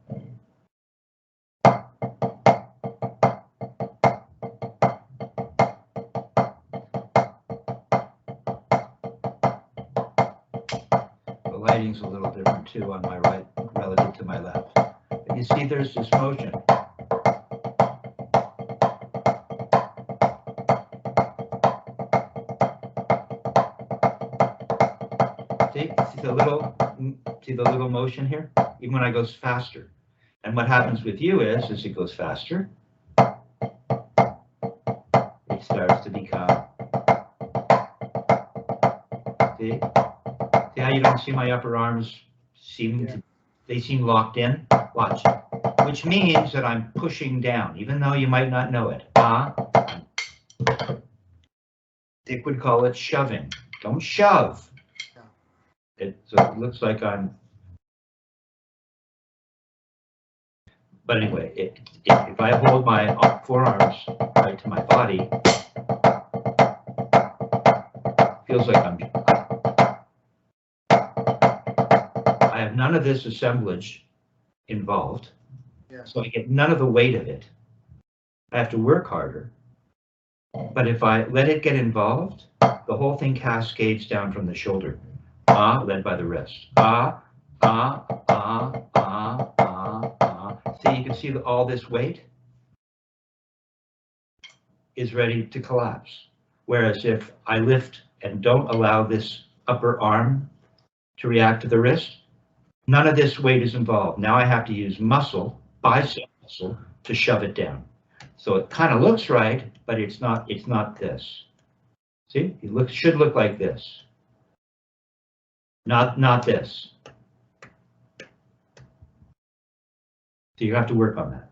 [SPEAKER 1] The lighting's a little different too on my right relative to my left. But you see there's this motion. See the little motion here? Even when I go faster. And what happens with you is, as it goes faster, it starts to become, see how you don't see my upper arms they seem locked in? Watch. Which means that I'm pushing down, even though you might not know it. Dick would call it shoving. Don't shove. So it looks like I'm. But anyway, if I hold my forearms right to my body, it feels like I have none of this assemblage involved, so I get none of the weight of it. I have to work harder. But if I let it get involved, the whole thing cascades down from the shoulder. Led by the wrist. See, you can see that all this weight is ready to collapse. Whereas if I lift and don't allow this upper arm to react to the wrist, none of this weight is involved. Now I have to use muscle, bicep muscle, to shove it down. So it kind of looks right, but it's not this. See, it should look like this. Not this. So you have to work on that.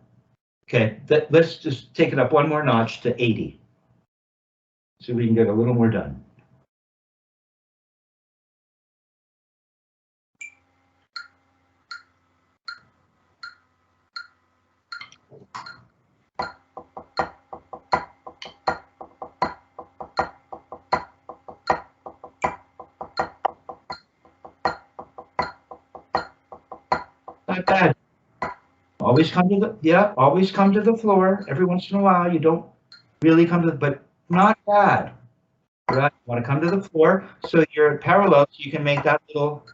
[SPEAKER 1] Okay, let's just take it up one more notch to 80. So we can get a little more done. not bad. Always come to the, always come to the floor. Every once in a while, you don't really come to the, but not bad. Right? You want to come to the floor, so you're parallel, so you can make that little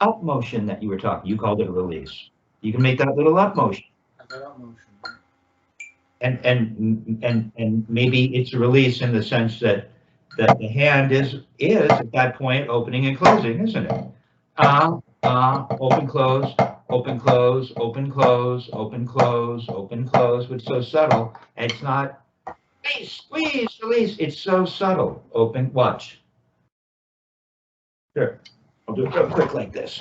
[SPEAKER 1] up motion that you were talking. You called it a release. You can make that little up motion.
[SPEAKER 2] That up motion.
[SPEAKER 1] And maybe it's a release in the sense that the hand is at that point opening and closing, isn't it? Open, close, open, close, open, close, open, close, open, close, but so subtle. And it's not squeeze, release. It's so subtle. Open, watch. Here, I'll do it real quick like this.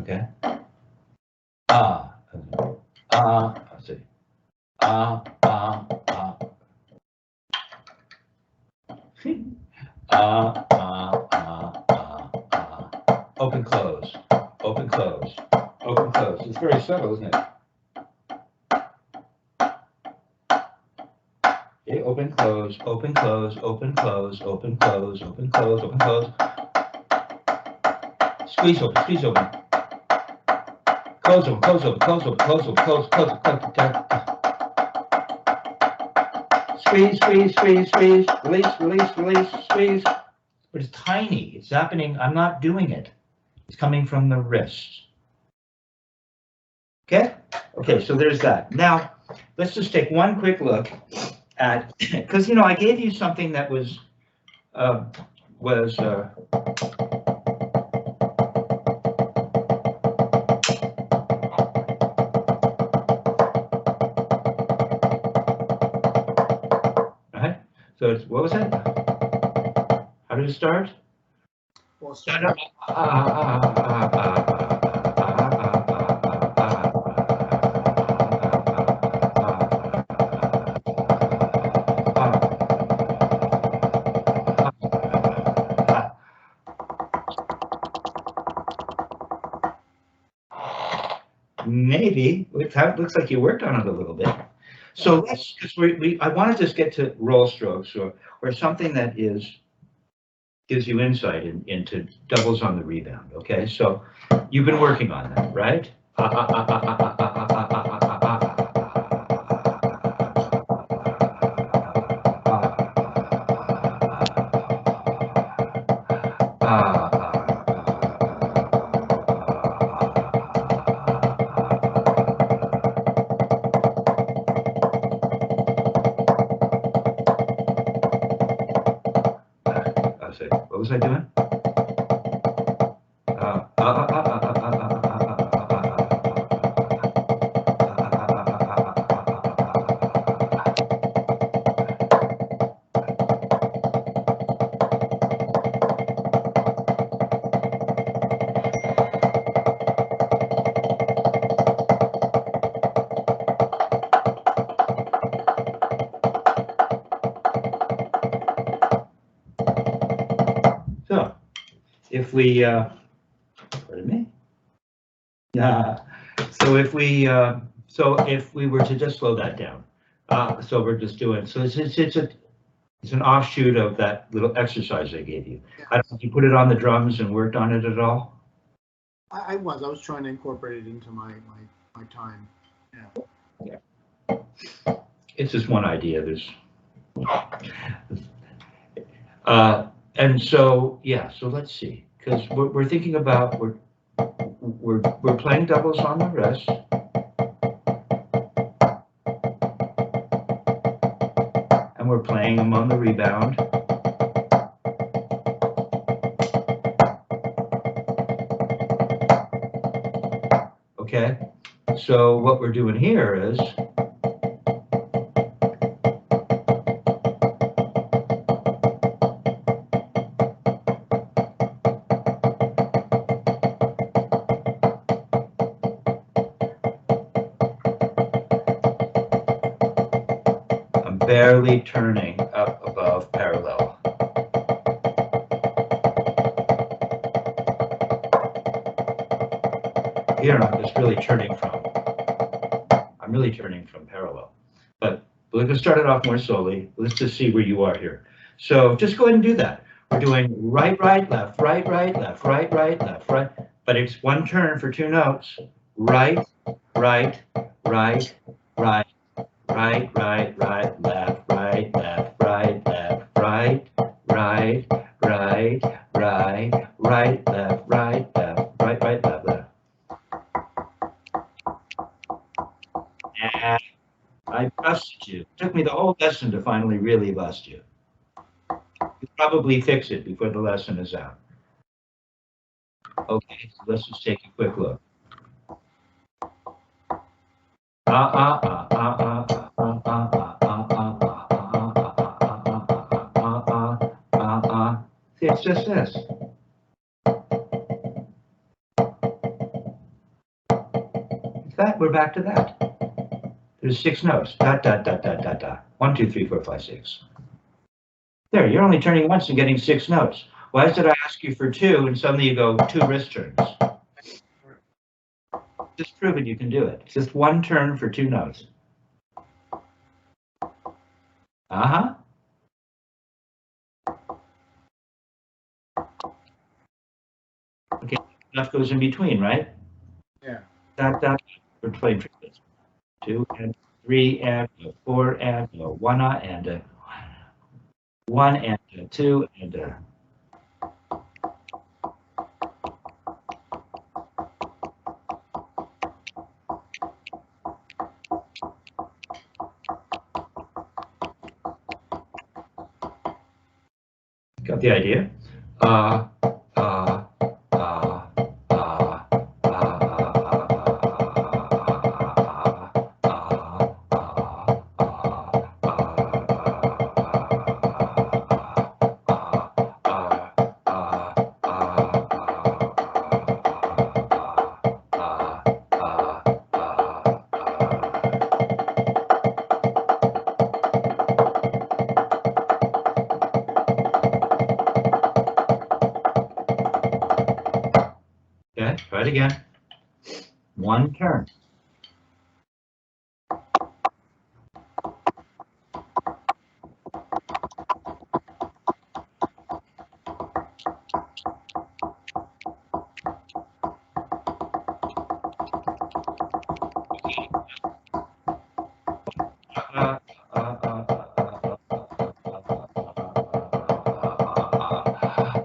[SPEAKER 1] Okay. Let's see. Open, close, open, close, open, close. It's very subtle, isn't it? Okay, open, close, open, close, open, close, open, close, open, close, open, close. Squeeze open, squeeze open. Close open, close open, close open, close open, close, close, close, close. Squeeze, squeeze, squeeze, squeeze, release, release, release, squeeze. But it's tiny. It's happening. I'm not doing it. It's coming from the wrist. Okay? Okay, so there's that. Now, let's just take one quick look at, because, you know, I gave you something that was so it's, what was it? How did it start?
[SPEAKER 2] Well,
[SPEAKER 1] maybe it looks like you worked on it a little bit. So let's, because I want to just get to roll strokes or something that gives you insight into doubles on the rebound. Okay, so you've been working on that, right? What was I doing? So, if we, pardon me. So if we were to just slow that down, so we're just doing, so it's an offshoot of that little exercise I gave you. I don't know if you put it on the drums and worked on it at all.
[SPEAKER 2] I was trying to incorporate it into my time. Yeah.
[SPEAKER 1] It's just one idea. There's, and so yeah. So let's see, because we're thinking about we're playing doubles on the wrist. And we're playing them on the rebound. Okay, so what we're doing here is barely turning up above parallel. Here I'm just really turning from, parallel. But we're going to start it off more slowly. Let's just see where you are here. So just go ahead and do that. We're doing right, right, left, right, right, left, right, right, left, right. But it's one turn for 2 notes. Right, right, right, right, right, right, right, left, right, left, right, left, right, right, right, right, right, left, right, left, right, right, left, left. And I busted you. It took me the whole lesson to finally really bust you. You probably fix it before the lesson is out. Okay, so let's just take a quick look. See, it's just this. In fact, we're back to that. There's 6 notes. Dot, dot, dot, dot, dot, dot. 1, 2, 3, 4, 5, 6. There, you're only turning once and getting 6 notes. Why did I ask you for 2 and suddenly you go 2 wrist turns? Just proven you can do it. It's just 1 turn for 2 notes. Uh-huh. Okay, stuff goes in between, right?
[SPEAKER 2] Yeah.
[SPEAKER 1] Dot, dot, we're playing triplets. 2 and 3 and 4 and 1 and 1 and 2 and got the idea? Okay, try it again. 1 turn.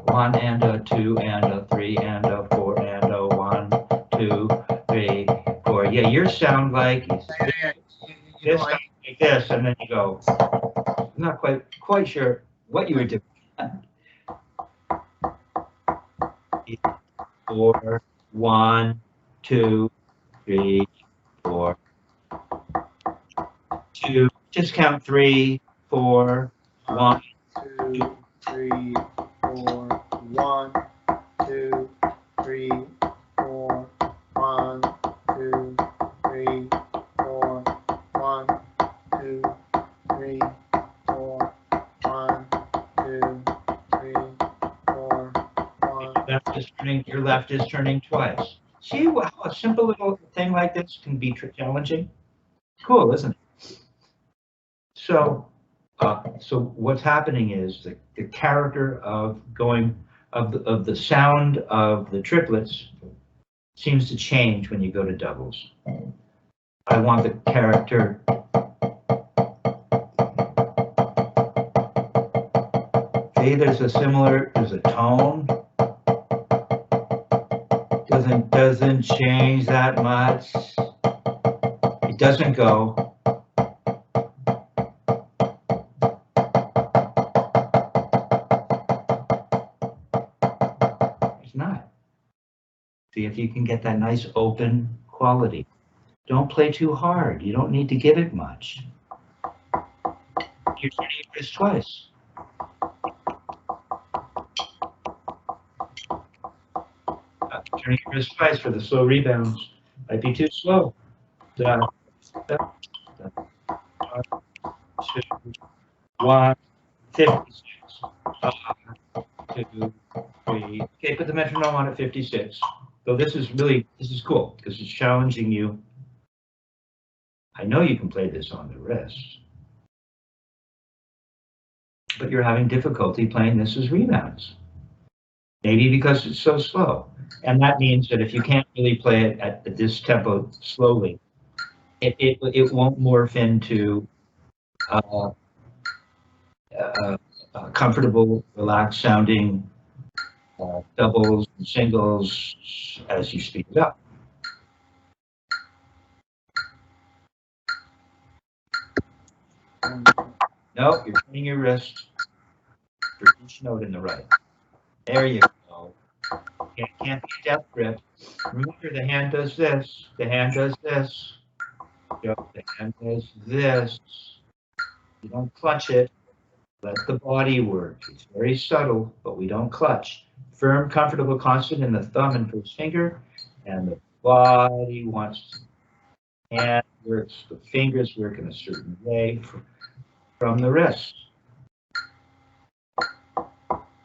[SPEAKER 1] One and a 2 and a 3 and a 4 and a 1, 2, 3, 4. Yeah, yours sound like this sounds like this, and then you go. I'm not quite sure what you were doing. 4, 1, 2, 3, 4, 2. Just count 3, 4, 1,
[SPEAKER 2] 2, 3, 4, 1, 2, 3, 4, 1, 2, 3, 4, 1, 2, 3, 4, 1, 2, 3, 4, 1.
[SPEAKER 1] Your left is turning twice. See how a simple little thing like this can be challenging? Cool, isn't it? So what's happening is the character of the sound of the triplets seems to change when you go to doubles. I want the character. See, there's a tone. Doesn't change that much. It doesn't go. It's not. See if you can get that nice open quality. Don't play too hard. You don't need to give it much. You're turning your wrist twice. Turning your wrist twice for the slow rebounds. Might be too slow. 2, 1, 56. 2, 3. Okay, put the metronome on at 56. So this is cool because it's challenging you. I know you can play this on the wrist. but you're having difficulty playing this as rebounds. Maybe because it's so slow. And that means that if you can't really play it at this tempo slowly, it won't morph into comfortable, relaxed sounding doubles and singles as you speed it up. No, you're turning your wrist for each note in the right. There you go. It can't be a death grip. Remember, the hand does this. The hand does this. The hand does this. You don't clutch it. Let the body work. It's very subtle, but we don't clutch. Firm, comfortable, constant in the thumb and first finger, and the body wants to. Hand works. The fingers work in a certain way from the wrist.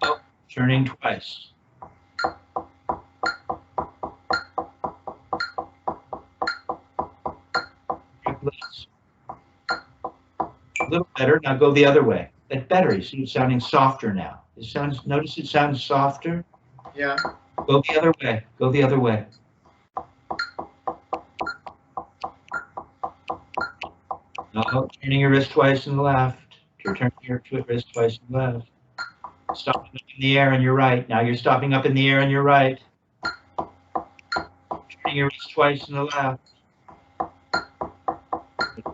[SPEAKER 1] Oh, turning twice. A little better. Now go the other way. That's better. You see, it's sounding softer now. It sounds. Notice it sounds softer.
[SPEAKER 2] Yeah.
[SPEAKER 1] Go the other way. Go the other way. No, turning your wrist twice in the left. You're turning your wrist twice in the left. Stopping up in the air on your right. Now you're stopping up in the air on your right. Turning your wrist twice in the left.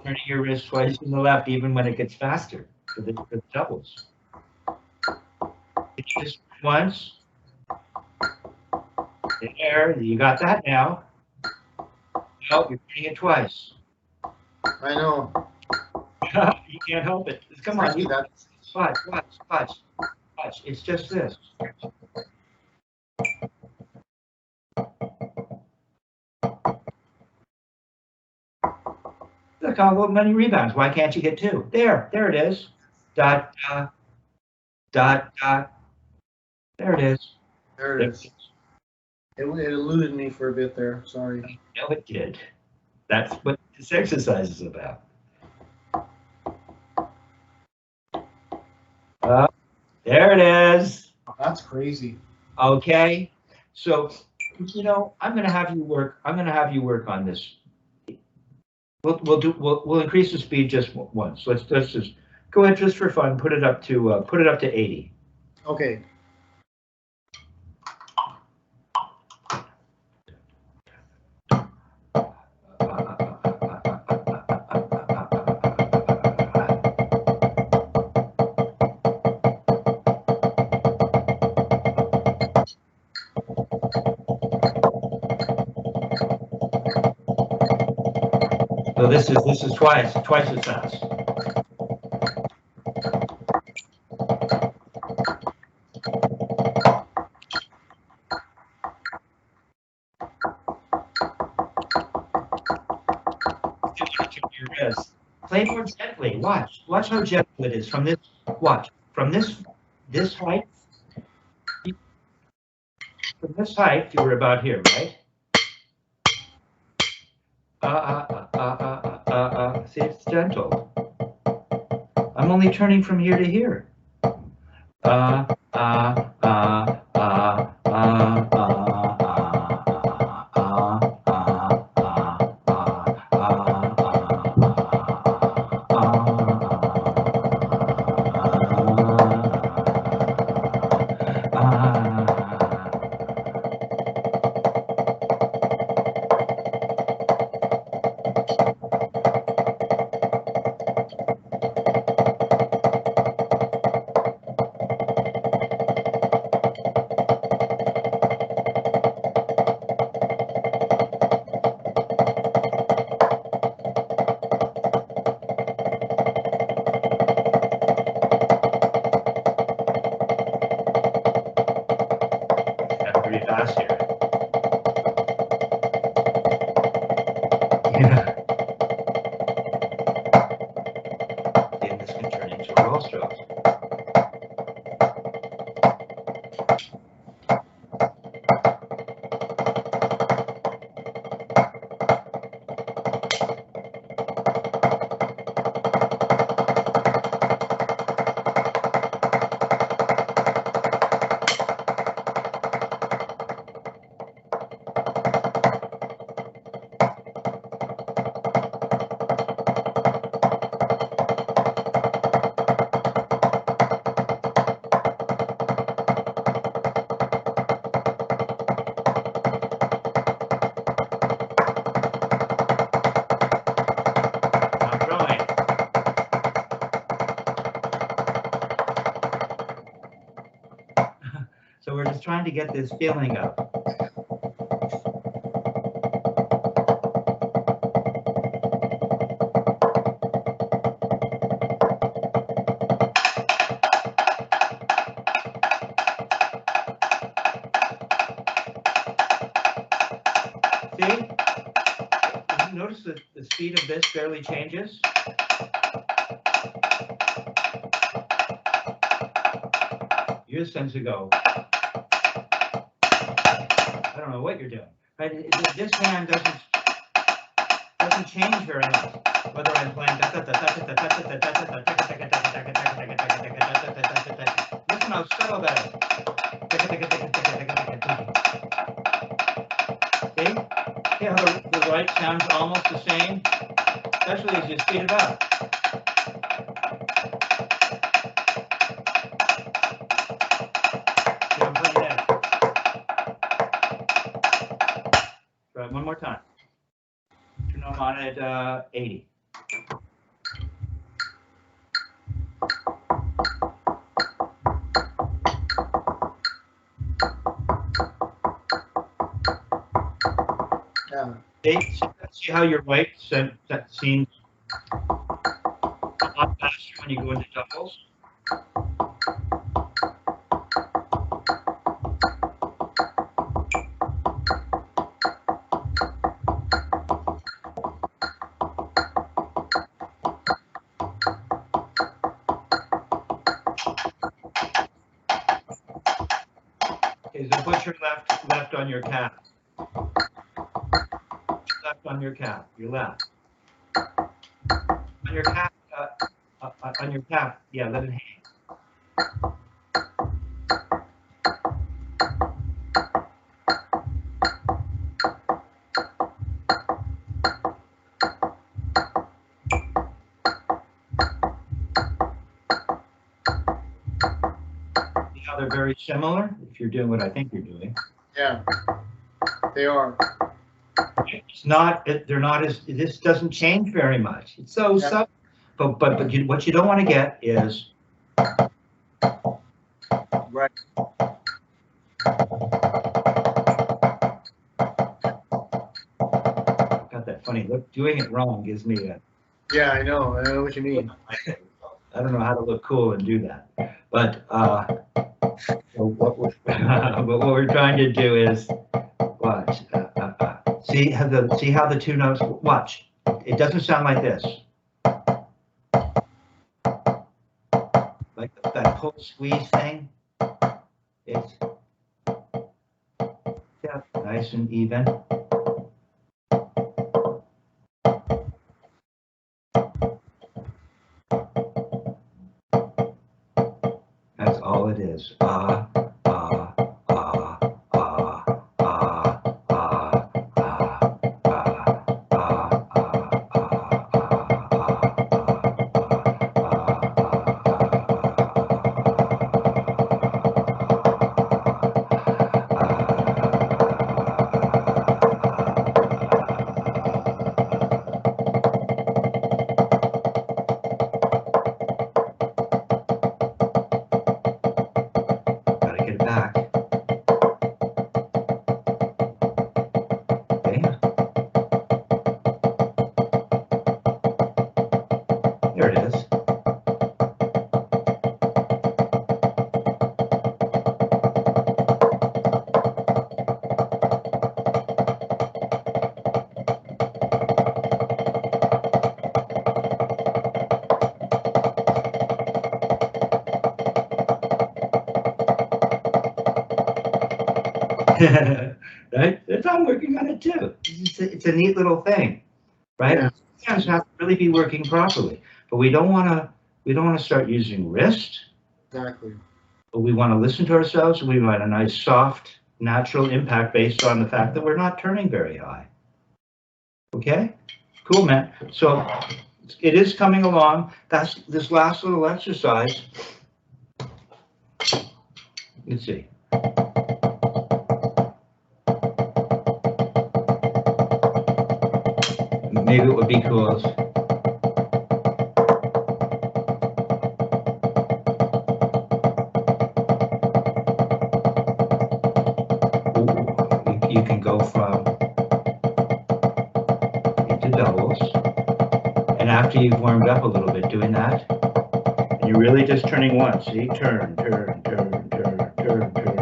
[SPEAKER 1] Turning your wrist twice in the left, even when it gets faster for the doubles. Just once. There, you got that now. No, you're turning it twice.
[SPEAKER 2] I know.
[SPEAKER 1] You can't help it. Come on, you watch. It's just this. Look how many rebounds. Why can't you get two? There it is. Dot, dot, dot, dot. There it is.
[SPEAKER 2] There it is. It eluded me for a bit there. Sorry.
[SPEAKER 1] No, it did. That's what this exercise is about. There it is.
[SPEAKER 2] Oh, that's crazy.
[SPEAKER 1] Okay. So, you know, I'm going to have you work on this. We'll increase the speed just once. Let's just go ahead, just for fun, put it up to 80.
[SPEAKER 2] Okay.
[SPEAKER 1] So this is twice as fast. Your wrist. Play more gently. Watch how gentle it is from this. Watch from this height. From this height, you were about here, right? See, it's gentle. I'm only turning from here to here. So we're just trying to get this feeling up. See? You notice that the speed of this barely changes? You just tend to go. I don't know what you're doing. Right? This hand doesn't change very much. Whether I'm playing listen how subtle that is. See? See how the right sounds almost the same? Especially as you speed it up. See, I'm playing that. Try it one more time. Turn them on at 80. See how your right seems a lot faster when you go into doubles? Okay, so put your left on your cap. Left on your cap, your left. On your cap, yeah, let it hang. See how they're very similar, if you're doing what I think you're doing.
[SPEAKER 2] Yeah, they are.
[SPEAKER 1] It's not. They're not as. This doesn't change very much. It's so subtle. But what you don't want to get is
[SPEAKER 2] right.
[SPEAKER 1] Got that funny look. Doing it wrong gives me a.
[SPEAKER 2] Yeah, I know what you mean.
[SPEAKER 1] I don't know how to look cool and do that. But so what we're trying to do is watch. See how the two notes. Watch. It doesn't sound like this. Like that pull squeeze thing. It's nice and even. That's all it is. Right? That's I'm working on it too. It's a neat little thing, right?
[SPEAKER 2] Yeah.
[SPEAKER 1] Sometimes have to really be working properly, but we don't want to start using wrist.
[SPEAKER 2] Exactly.
[SPEAKER 1] But we want to listen to ourselves, and we want a nice, soft, natural impact based on the fact that we're not turning very high. Okay? Cool, man. So it is coming along. That's this last little exercise. Let's see. Maybe it would be cool. after you've warmed up a little bit doing that. And you're really just turning once. See? Turn, turn, turn, turn, turn, turn, turn,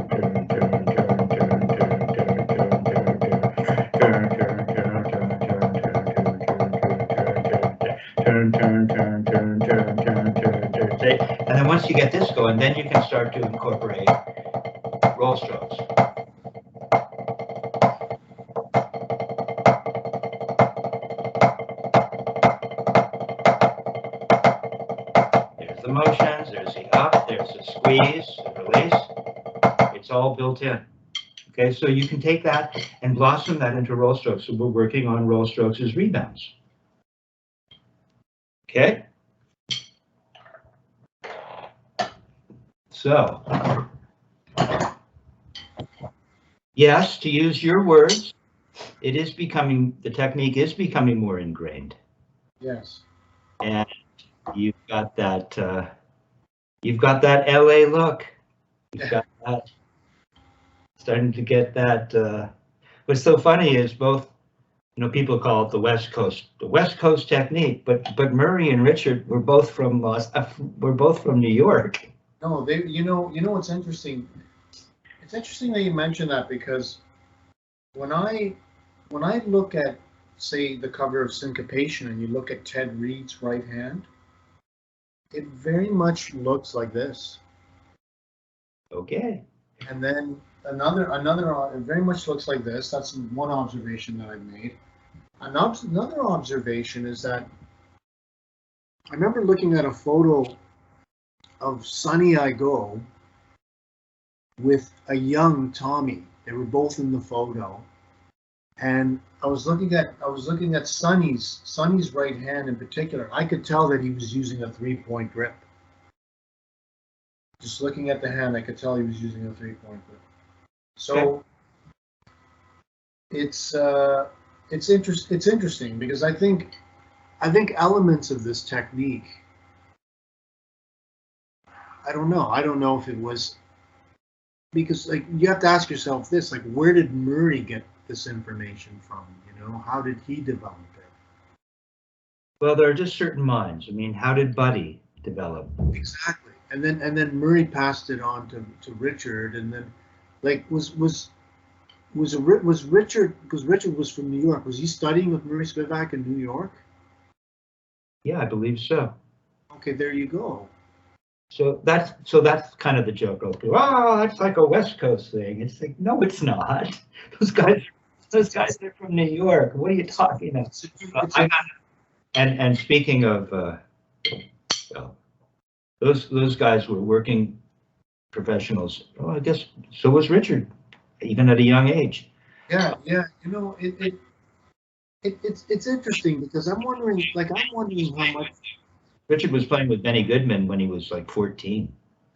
[SPEAKER 1] turn, turn, turn, turn, turn, turn. And then once you get this going, then you can start to incorporate roll strokes. There's the motions, there's the up, there's the squeeze, the release. It's all built in. Okay, so you can take that and blossom that into roll strokes. So we're working on roll strokes as rebounds. Okay? So, yes, to use your words, it is becoming, the technique is becoming more ingrained.
[SPEAKER 2] Yes.
[SPEAKER 1] And you've got that LA look. You've got that, starting to get that. What's so funny is both, you know, people call it the West Coast technique, but Murray and Richard were both from New York. No,
[SPEAKER 2] they, you know what's interesting? It's interesting that you mention that, because when I look at, say, the cover of Syncopation and you look at Ted Reed's right hand, it very much looks like this.
[SPEAKER 1] Okay.
[SPEAKER 2] And then another, it very much looks like this. That's one observation that I've made. Another observation is that I remember looking at a photo of Sonny I Go with a young Tommy. They were both in the photo, and I was looking at Sonny's right hand in particular. I could tell that he was using a 3-point grip. Just looking at the hand, I could tell he was using a 3-point grip. So it's interesting, because I think elements of this technique, I don't know if it was, because, like, you have to ask yourself this, like, where did Murray get this information from? You know, how did he develop it?
[SPEAKER 1] Well, there are just certain minds. I mean, how did Buddy develop?
[SPEAKER 2] Exactly. And then Murray passed it on to Richard, and then, like, was Richard, because Richard was from New York, was he studying with Murray Spivack in New York?
[SPEAKER 1] Yeah, I believe so.
[SPEAKER 2] Okay, there you go.
[SPEAKER 1] So that's kind of the joke. Okay, oh, that's like a West Coast thing. It's like, no, it's not. Those guys are from New York. What are you talking about? And speaking of, well, those guys were working professionals. Oh, I guess so was Richard, even at a young age.
[SPEAKER 2] Yeah. You know, it's interesting, because I'm wondering how much.
[SPEAKER 1] Richard was playing with Benny Goodman when he was like 14.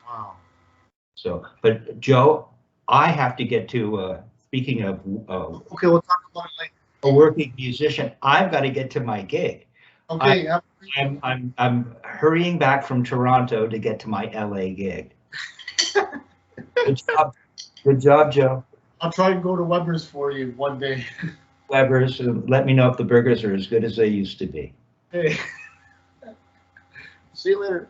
[SPEAKER 2] Wow.
[SPEAKER 1] So, but Joe, I have to get to, speaking of,
[SPEAKER 2] okay, we'll talk about it later.
[SPEAKER 1] A working musician, I've got to get to my gig.
[SPEAKER 2] Okay.
[SPEAKER 1] I'm hurrying back from Toronto to get to my LA gig. Good job, Joe.
[SPEAKER 2] I'll try and go to Weber's for you one day.
[SPEAKER 1] Weber's, let me know if the burgers are as good as they used to be.
[SPEAKER 2] Hey. See you later.